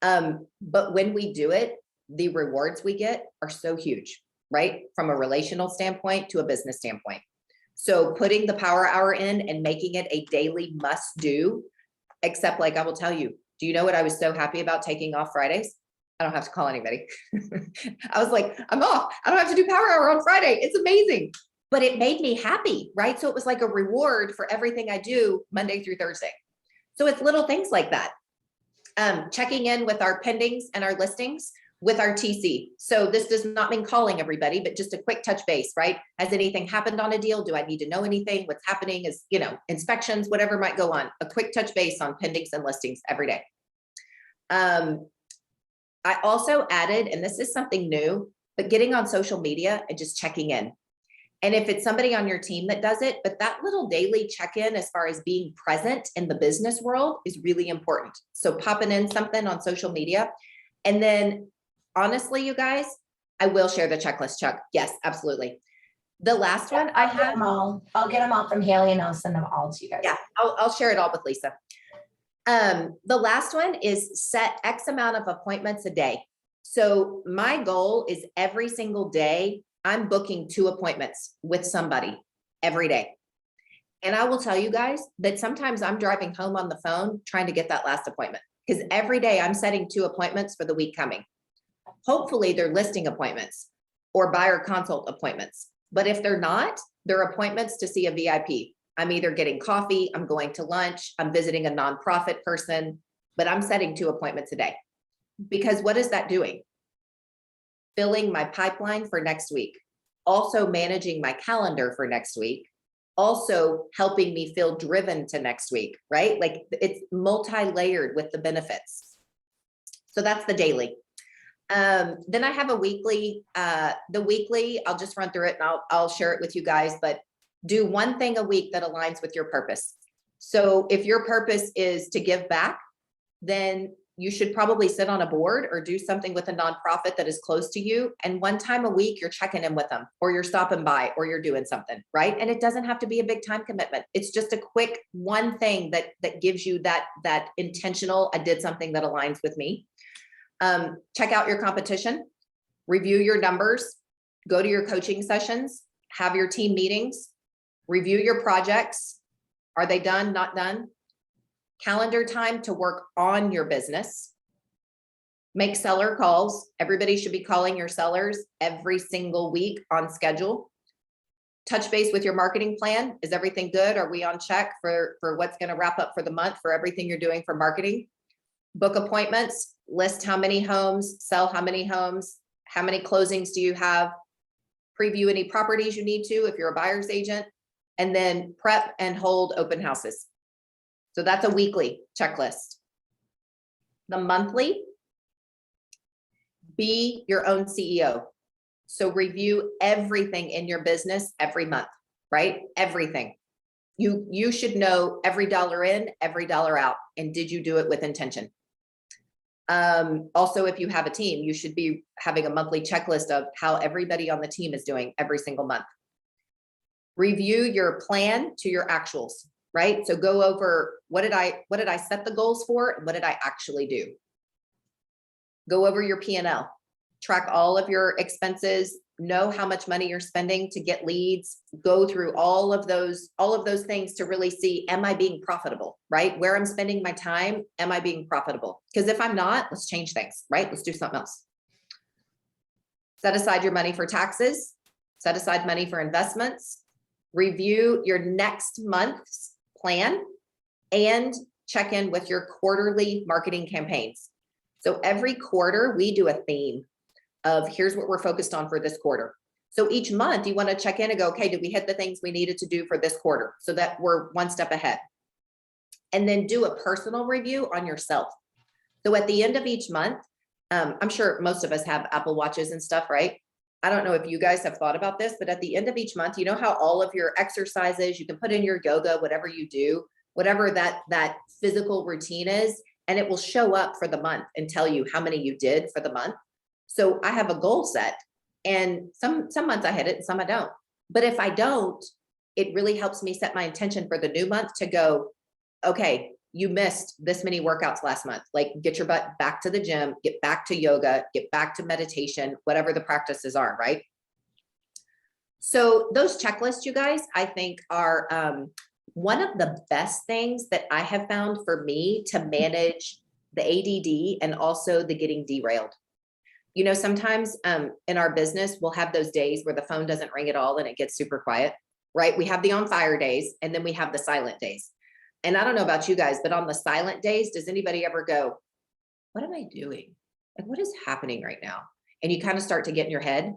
But when we do it, the rewards we get are so huge, right? From a relational standpoint to a business standpoint. So putting the power hour in and making it a daily must do, except like I will tell you, Do you know what I was so happy about taking off Fridays? I don't have to call anybody. I was like, I'm off. I don't have to do power hour on Friday. It's amazing. But it made me happy, right? So it was like a reward for everything I do Monday through Thursday. So it's little things like that. Checking in with our pendings and our listings with our TC. So this does not mean calling everybody, but just a quick touch base, right? Has anything happened on a deal? Do I need to know anything? What's happening is, inspections, whatever might go on. A quick touch base on pendings and listings every day. I also added, and this is something new, but getting on social media and just checking in. And if it's somebody on your team that does it, but that little daily check-in as far as being present in the business world is really important. So popping in something on social media. And then honestly, you guys, I will share the checklist, Chuck. Yes, absolutely. The last one I have. I'll get them all from Haley and I'll send them all to you guys. Yeah, I'll share it all with Lisa. The last one is set X amount of appointments a day. So my goal is every single day, I'm booking 2 appointments with somebody every day. And I will tell you guys that sometimes I'm driving home on the phone trying to get that last appointment, because every day I'm setting 2 appointments for the week coming. Hopefully they're listing appointments or buyer consult appointments. But if they're not, they're appointments to see a VIP. I'm either getting coffee, I'm going to lunch, I'm visiting a nonprofit person, but I'm setting 2 appointments a day. Because what is that doing? Filling my pipeline for next week, also managing my calendar for next week, also helping me feel driven to next week, right? Like it's multi-layered with the benefits. So that's the daily. Then I have a weekly, the weekly, I'll just run through it and I'll share it with you guys, but do one thing a week that aligns with your purpose. So if your purpose is to give back, then you should probably sit on a board or do something with a nonprofit that is close to you. And one time a week, you're checking in with them, or you're stopping by, or you're doing something, right? And it doesn't have to be a big time commitment. It's just a quick one thing that gives you that intentional, I did something that aligns with me. Check out your competition, review your numbers, go to your coaching sessions, have your team meetings, review your projects. Are they done, not done? Calendar time to work on your business. Make seller calls. Everybody should be calling your sellers every single week on schedule. Touch base with your marketing plan. Is everything good? Are we on check for what's going to wrap up for the month for everything you're doing for marketing? Book appointments, list how many homes, sell how many homes, how many closings do you have, preview any properties you need to if you're a buyer's agent, and then prep and hold open houses. So that's a weekly checklist. The monthly, be your own CEO. So review everything in your business every month, right? Everything. You should know every dollar in, every dollar out. And did you do it with intention? Also, if you have a team, you should be having a monthly checklist of how everybody on the team is doing every single month. Review your plan to your actuals, right? So go over what did I set the goals for and what did I actually do? Go over your P&L, track all of your expenses, know how much money you're spending to get leads, go through all of those things to really see, am I being profitable, right? Where I'm spending my time, am I being profitable? Because if I'm not, let's change things, right? Let's do something else. Set aside your money for taxes, set aside money for investments, review your next month's plan, and check in with your quarterly marketing campaigns. So every quarter we do a theme of here's what we're focused on for this quarter. So each month you want to check in and go, okay, did we hit the things we needed to do for this quarter so that we're one step ahead? And then do a personal review on yourself. So at the end of each month, I'm sure most of us have Apple Watches and stuff, right? I don't know if you guys have thought about this, but at the end of each month, you know how all of your exercises, you can put in your yoga, whatever you do, whatever that physical routine is, and it will show up for the month and tell you how many you did for the month. So I have a goal set, and some months I hit it and some I don't. But if I don't, it really helps me set my intention for the new month to go, okay, you missed this many workouts last month. Like get your butt back to the gym, get back to yoga, get back to meditation, whatever the practices are, right? So those checklists, you guys, I think are one of the best things that I have found for me to manage the ADD, and also the getting derailed. You know, sometimes in our business, we'll have those days where the phone doesn't ring at all and it gets super quiet, right? We have the on fire days and then we have the silent days. And I don't know about you guys, but on the silent days, does anybody ever go, what am I doing? Like, what is happening right now? And you kind of start to get in your head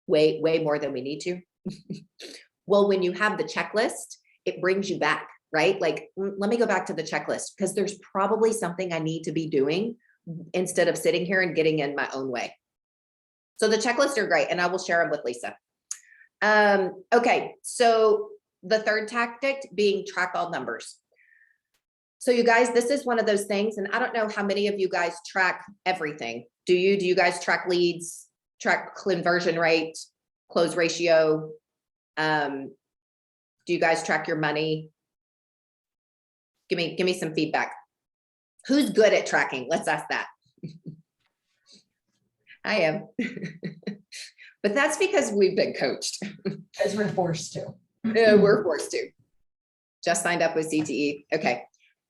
way more than we need to. Well, when you have the checklist, it brings you back, right? Like, let me go back to the checklist because there's probably something I need to be doing instead of sitting here and getting in my own way. So the checklists are great, and I will share them with Lisa. Okay, so the third tactic being track all numbers. So you guys, this is one of those things, and I don't know how many of you guys track everything. Do you guys track leads, track conversion rate, close ratio? Do you guys track your money? Give me some feedback. Who's good at tracking? Let's ask that. I am. But that's because we've been coached. As we're forced to. We're forced to. Just signed up with CTE. Okay.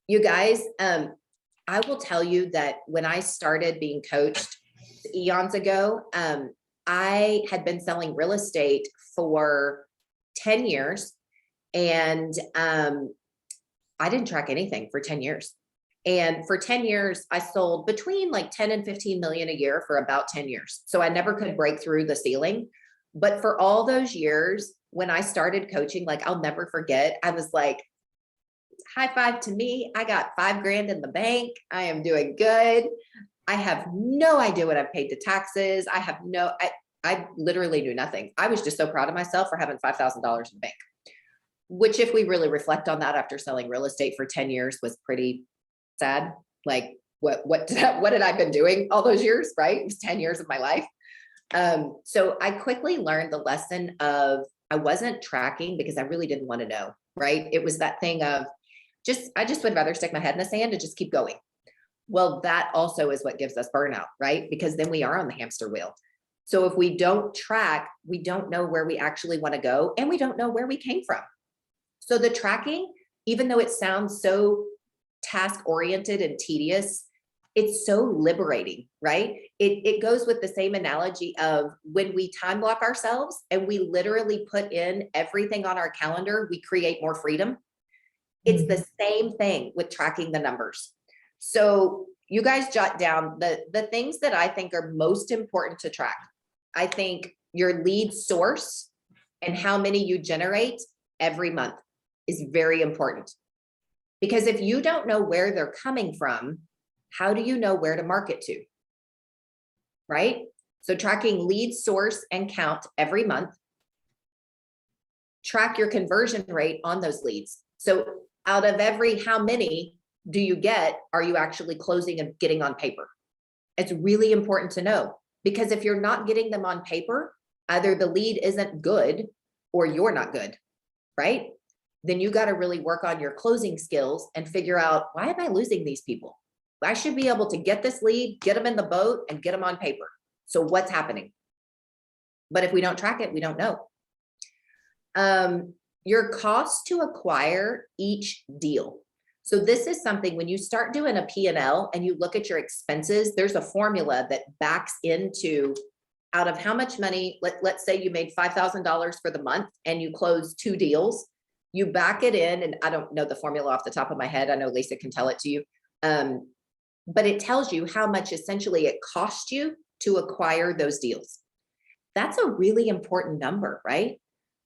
You guys, I will tell you that when I started being coached eons ago, I had been selling real estate for 10 years and I didn't track anything for 10 years. And for 10 years, I sold between like 10 and 15 million a year for about 10 years. So I never could break through the ceiling. But for all those years, when I started coaching, like I'll never forget, I was like, high five to me. I got $5,000 in the bank. I am doing good. I have no idea what I've paid to taxes. I literally knew nothing. I was just so proud of myself for having $5,000 in the bank, which if we really reflect on that after selling real estate for 10 years was pretty sad. Like what did I been doing all those years, right? It was 10 years of my life. So I quickly learned the lesson of I wasn't tracking because I really didn't want to know, right? It was that thing of I just would rather stick my head in the sand and just keep going. Well, that also is what gives us burnout, right? Because then we are on the hamster wheel. So if we don't track, we don't know where we actually want to go and we don't know where we came from. So the tracking, even though it sounds so task-oriented and tedious, it's so liberating, right? It goes with the same analogy of when we time block ourselves and we literally put in everything on our calendar, we create more freedom. It's the same thing with tracking the numbers. So you guys jot down the things that I think are most important to track. I think your lead source and how many you generate every month is very important. Because if you don't know where they're coming from, how do you know where to market to? Right? So tracking lead source and count every month. Track your conversion rate on those leads. So out of every how many do you get, are you actually closing and getting on paper? It's really important to know because if you're not getting them on paper, either the lead isn't good or you're not good, right? Then you got to really work on your closing skills and figure out, why am I losing these people? I should be able to get this lead, get them in the boat and get them on paper. So what's happening? But if we don't track it, we don't know. Your cost to acquire each deal. So this is something when you start doing a P&L and you look at your expenses, there's a formula that backs into out of how much money, let's say you made $5,000 for the month and you closed 2 deals, you back it in, and I don't know the formula off the top of my head. I know Lisa can tell it to you. But it tells you how much essentially it cost you to acquire those deals. That's a really important number, right?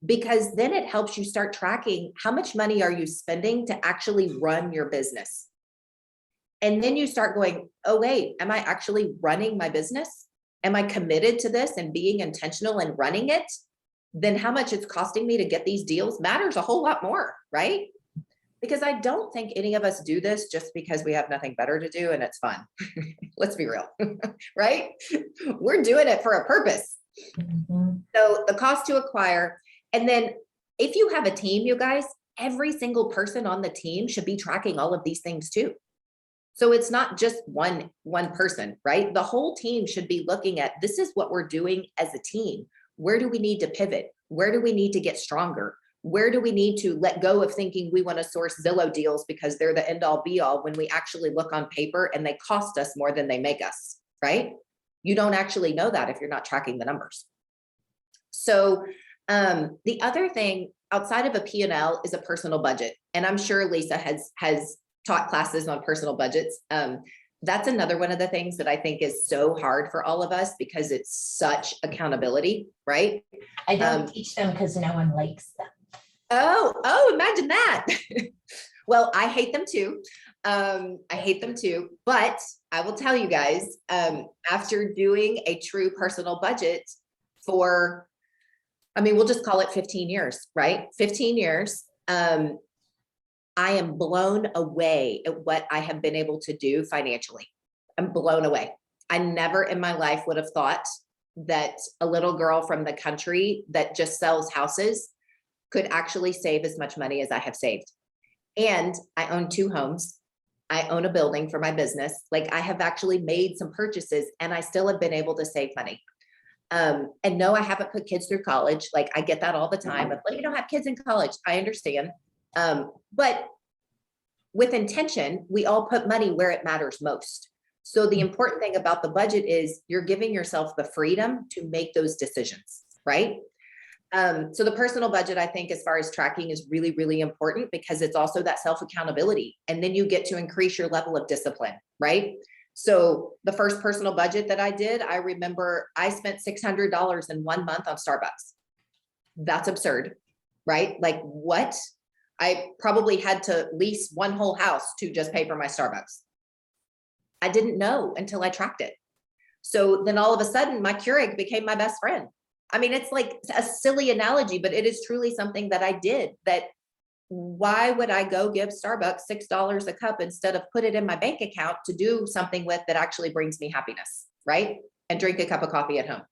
Because then it helps you start tracking how much money are you spending to actually run your business. And then you start going, oh, wait, am I actually running my business? Am I committed to this and being intentional and running it? Then how much it's costing me to get these deals matters a whole lot more, right? Because I don't think any of us do this just because we have nothing better to do and it's fun. Let's be real, right? We're doing it for a purpose. So the cost to acquire, and then if you have a team, you guys, every single person on the team should be tracking all of these things too. So it's not just one person, right? The whole team should be looking at, this is what we're doing as a team. Where do we need to pivot? Where do we need to get stronger? Where do we need to let go of thinking we want to source Zillow deals because they're the end all be all when we actually look on paper and they cost us more than they make us, right? You don't actually know that if you're not tracking the numbers. So the other thing outside of a P&L is a personal budget. And I'm sure Lisa has taught classes on personal budgets. That's another one of the things that I think is so hard for all of us because it's such accountability, right? I don't teach them because no one likes them. Oh, imagine that. Well, I hate them too. But I will tell you guys, after doing a true personal budget for, we'll just call it 15 years, right? 15 years. I am blown away at what I have been able to do financially. I'm blown away. I never in my life would have thought that a little girl from the country that just sells houses could actually save as much money as I have saved. And I own 2 homes. I own a building for my business. Like I have actually made some purchases and I still have been able to save money. And no, I haven't put kids through college. Like I get that all the time. But you don't have kids in college. I understand. But with intention, we all put money where it matters most. So the important thing about the budget is you're giving yourself the freedom to make those decisions, right? So the personal budget, I think, as far as tracking is really, really important because it's also that self-accountability. And then you get to increase your level of discipline, right? So the first personal budget that I did, I remember I spent $600 in 1 month on Starbucks. That's absurd, right? Like what? I probably had to lease one whole house to just pay for my Starbucks. I didn't know until I tracked it. So then all of a sudden my Keurig became my best friend. It's like a silly analogy, but it is truly something that I did. That why would I go give Starbucks $6 a cup instead of put it in my bank account to do something with that actually brings me happiness, right? And drink a cup of coffee at home.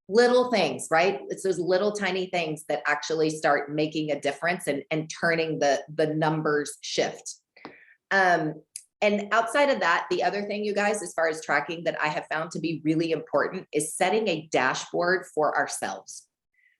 Little things, right? It's those little tiny things that actually start making a difference and turning the numbers shift. And outside of that, the other thing, you guys, as far as tracking that I have found to be really important is setting a dashboard for ourselves.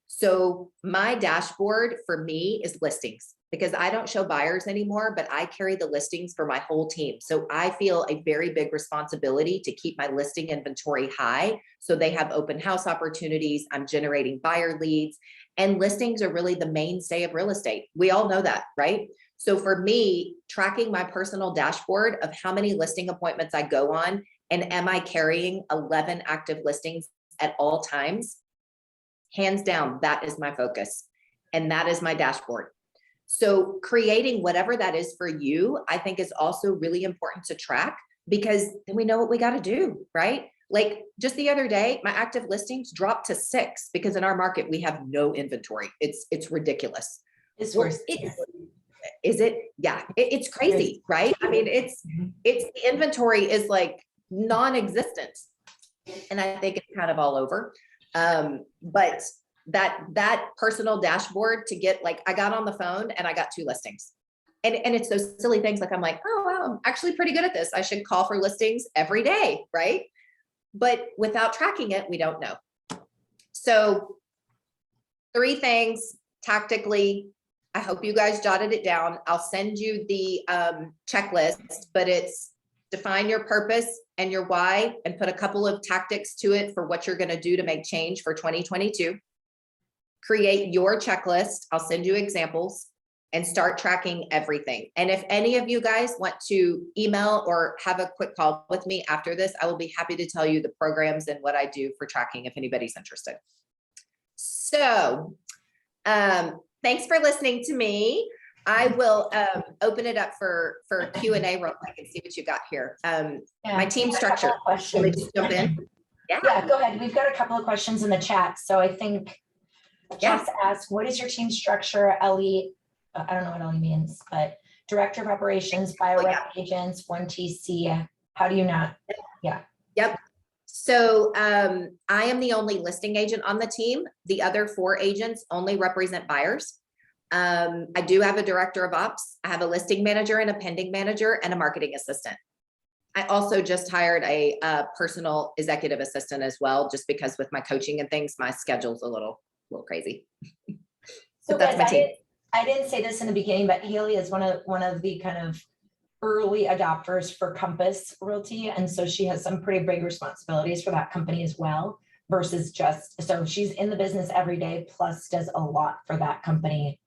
So my dashboard for me is listings because I don't show buyers anymore, but I carry the listings for my whole team. So I feel a very big responsibility to keep my listing inventory high. So they have open house opportunities. I'm generating buyer leads, and listings are really the mainstay of real estate. We all know that, right? So for me, tracking my personal dashboard of how many listing appointments I go on, and am I carrying 11 active listings at all times? Hands down, that is my focus. And that is my dashboard. So creating whatever that is for you, I think is also really important to track because then we know what we got to do, right? Like just the other day, my active listings dropped to 6 because in our market, we have no inventory. It's ridiculous. It's worse. Is it? Yeah, it's crazy, right? It's the inventory is like non-existent. And I think it's kind of all over. But that personal dashboard to get, like, I got on the phone and I got 2 listings. And it's those silly things like, I'm like, oh, wow, I'm actually pretty good at this. I should call for listings every day, right? But without tracking it, we don't know. So 3 things tactically. I hope you guys jotted it down. I'll send you the checklist, but it's define your purpose and your why and put a couple of tactics to it for what you're going to do to make change for 2022. Create your checklist. I'll send you examples and start tracking everything. And if any of you guys want to email or have a quick call with me after this, I will be happy to tell you the programs and what I do for tracking if anybody's interested. So, thanks for listening to me. I will open it up for Q&A real quick and see what you got here. My team structure. Shall we just jump in? Yeah, go ahead. We've got a couple of questions in the chat. So I think Jess asked, what is your team structure? Ellie, I don't know what Ellie means, but director of operations, buyer rep agents, 1 TC. How do you not? Yeah. Yep. So I am the only listing agent on the team. The other 4 agents only represent buyers. I do have a director of ops. I have a listing manager and a pending manager and a marketing assistant. I also just hired a personal executive assistant as well, just because with my coaching and things, my schedule's a little crazy. So But that's guys, my team. I didn't say this in the beginning, but Haley is one of the kind of early adopters for Compass Realty. And so she has some pretty big responsibilities for that company as well, versus just, so she's in the business every day, plus does a lot for that company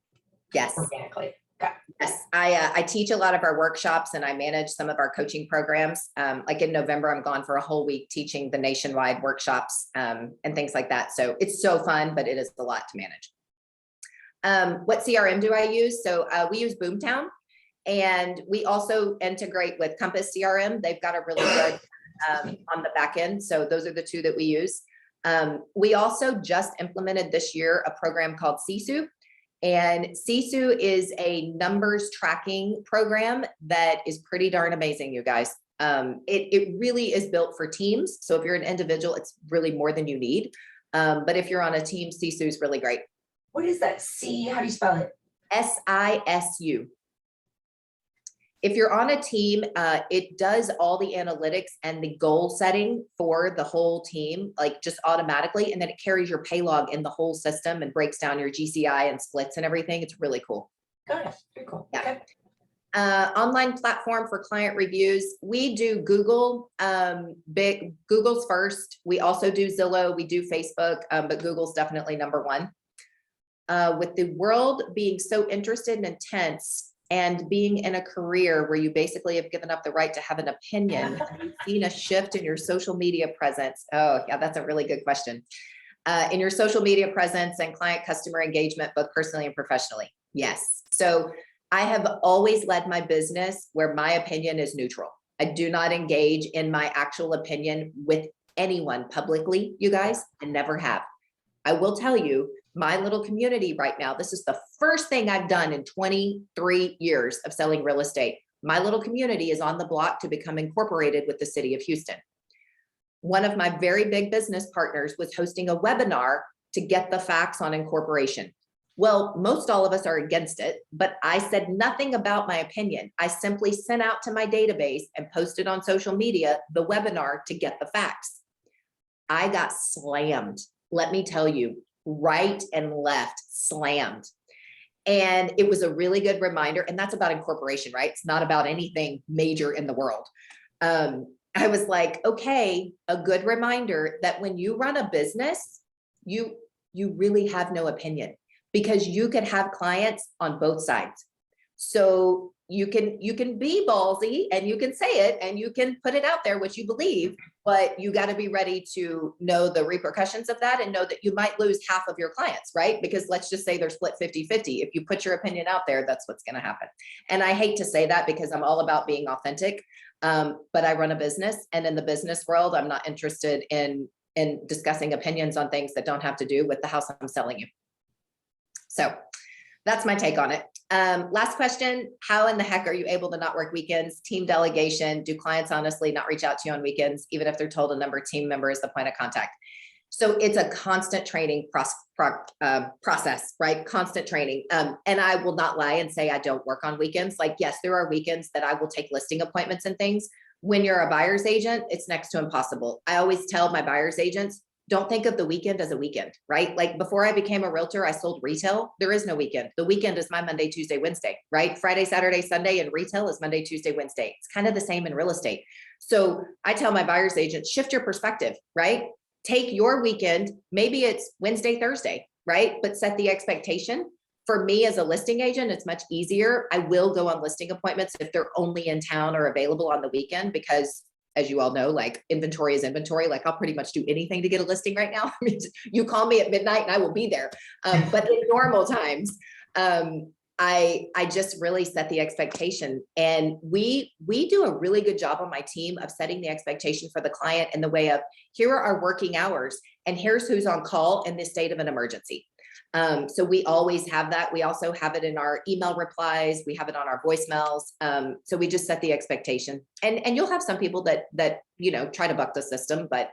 Yes. organically. Okay. Yes, I teach a lot of our workshops and I manage some of our coaching programs. Like in November, I'm gone for a whole week teaching the nationwide workshops and things like that. So it's so fun, but it is a lot to manage. What CRM do I use? So we use Boomtown, and we also integrate with Compass CRM. They've got a really good on the back end. So those are the two that we use. We also just implemented this year a program called Sisu. And Sisu is a numbers tracking program that is pretty darn amazing, you guys. It really is built for teams. So if you're an individual, it's really more than you need. But if you're on a team, Sisu is really great. What is that? How do you spell it? SISU. If you're on a team, it does all the analytics and the goal setting for the whole team, like just automatically. And then it carries your pay log in the whole system and breaks down your GCI and splits and everything. It's really cool. Got it. Very cool. Yeah. Okay. Online platform for client reviews. We do Google, Google's first. We also do Zillow, we do Facebook, but Google's definitely number one. With the world being so interested and intense, and being in a career where you basically have given up the right to have an opinion, have you seen a shift in your social media presence? Oh yeah, that's a really good question. In your social media presence and client customer engagement, both personally and professionally? Yes. So I have always led my business where my opinion is neutral. I do not engage in my actual opinion with anyone publicly, you guys, and never have. I will tell you, my little community right now, this is the first thing I've done in 23 years of selling real estate. My little community is on the block to become incorporated with the city of Houston. One of my very big business partners was hosting a webinar to get the facts on incorporation. Well, most all of us are against it, but I said nothing about my opinion. I simply sent out to my database and posted on social media the webinar to get the facts. I got slammed. Let me tell you, right and left slammed. And it was a really good reminder. And that's about incorporation, right? It's not about anything major in the world. I was like, okay, a good reminder that when you run a business, you really have no opinion, because you could have clients on both sides. So you can be ballsy and you can say it and you can put it out there, what you believe, but you got to be ready to know the repercussions of that and know that you might lose half of your clients, right? Because let's just say they're split 50-50. If you put your opinion out there, that's what's going to happen. And I hate to say that because I'm all about being authentic, but I run a business, and in the business world, I'm not interested in discussing opinions on things that don't have to do with the house I'm selling you. So that's my take on it. Last question, how in the heck are you able to not work weekends? Team delegation, do clients honestly not reach out to you on weekends, even if they're told a number team member is the point of contact? So it's a constant training process, right? Constant training. And I will not lie and say I don't work on weekends. Like, yes, there are weekends that I will take listing appointments and things. When you're a buyer's agent, it's next to impossible. I always tell my buyer's agents, don't think of the weekend as a weekend, right? Like before I became a realtor, I sold retail. There is no weekend. The weekend is my Monday, Tuesday, Wednesday, right? Friday, Saturday, Sunday, and retail is Monday, Tuesday, Wednesday. It's kind of the same in real estate. So I tell my buyer's agents, shift your perspective, right? Take your weekend, maybe it's Wednesday, Thursday, right? But set the expectation. For me as a listing agent, it's much easier. I will go on listing appointments if they're only in town or available on the weekend, because as you all know, like inventory is inventory. Like I'll pretty much do anything to get a listing right now. I mean, you call me at midnight and I will be there. But in normal times, I just really set the expectation, and we do a really good job on my team of setting the expectation for the client in the way of, here are our working hours and here's who's on call in this state of an emergency. So we always have that. We also have it in our email replies. We have it on our voicemails. So we just set the expectation, and you'll have some people that, try to buck the system, but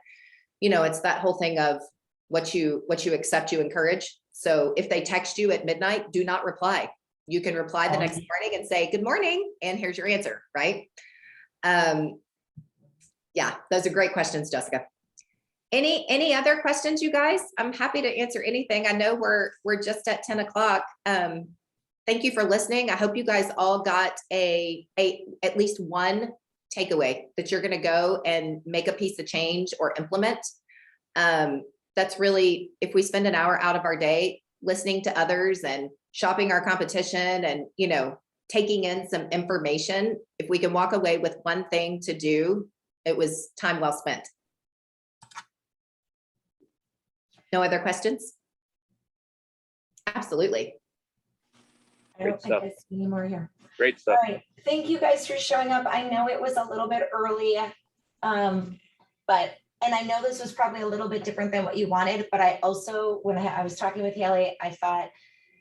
it's that whole thing of what you accept, you encourage. So if they text you at midnight, do not reply. You can reply the next morning and say, good morning, and here's your answer, right? Yeah, those are great questions, Jessica. Any other questions, you guys? I'm happy to answer anything. I know we're just at 10 o'clock. Thank you for listening. I hope you guys all got at least one takeaway that you're going to go and make a piece of change or implement. That's really, if we spend an hour out of our day listening to others and shopping our competition and, you know, taking in some information, if we can walk away with one thing to do, it was time well spent. No other questions? Absolutely. I don't Great think stuff. I see any more here. Great All stuff. right, thank you guys for showing up. I know it was a little bit early, and I know this was probably a little bit different than what you wanted, but I also, when I was talking with Haley, I thought,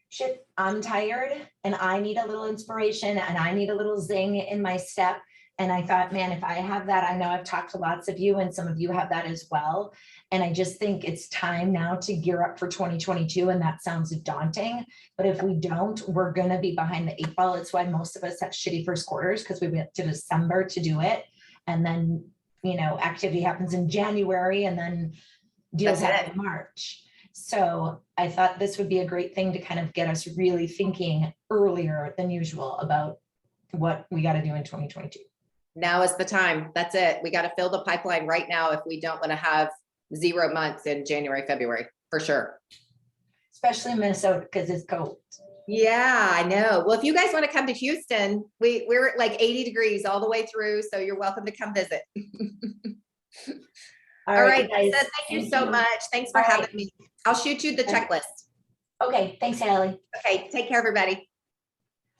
shit, I'm tired and I need a little inspiration and I need a little zing in my step. And I thought, man, if I have that, I know I've talked to lots of you and some of you have that as well. And I just think it's time now to gear up for 2022. And that sounds daunting, but if we don't, we're going to be behind the 8 ball. It's why most of us have shitty first quarters, because we went to December to do it. And then, you know, activity happens in January and then deals That's happen in March. So I thought this would be a great thing to kind of get us really thinking earlier than usual about what we got to do in 2022. Now is the time. That's it. We got to fill the pipeline right now if we don't want to have 0 months in January, February, for sure. Especially in Minnesota, because it's cold. Yeah, I know. Well, if you guys want to come to Houston, we're at like 80 degrees all the way through. So you're welcome to come visit. All right, guys. Lisa, thank you so much. Thanks for All right. having me. I'll shoot you the checklist. Okay, thanks, Haley. Okay, take care, everybody.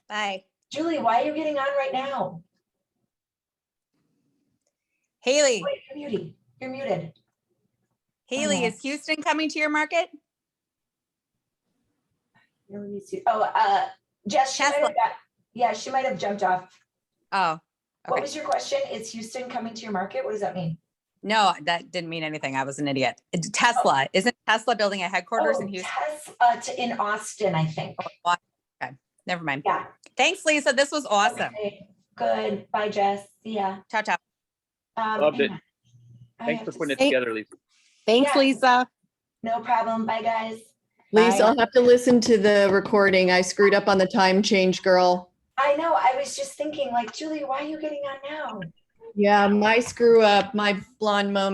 Bye. Julie, why are you getting on right now? Haley, Wait, you're muted. You're muted. Haley, no. is Houston coming to your market? Oh, Jess, she might Tesla. have she might have jumped off. Oh, What okay. was your question? Is Houston coming to your market? What does that mean? No, that didn't mean anything. I was an idiot. Tesla, isn't Tesla building a headquarters in Houston? Tesla in Austin, I think. Okay, never mind. Yeah. Thanks, Lisa. This was awesome. Okay, good. Bye, Jess. See ya. Ciao, ciao. Loved it. hang on. I Thanks have for to putting it say- together, Lisa. Thanks, Yeah. Lisa. No problem. Bye, guys. Lisa, Bye. I'll have to listen to the recording. I screwed up on the time change, girl. I know. I was just thinking, like, Julie, why are you getting on now? Yeah, my screw up, my blonde moment.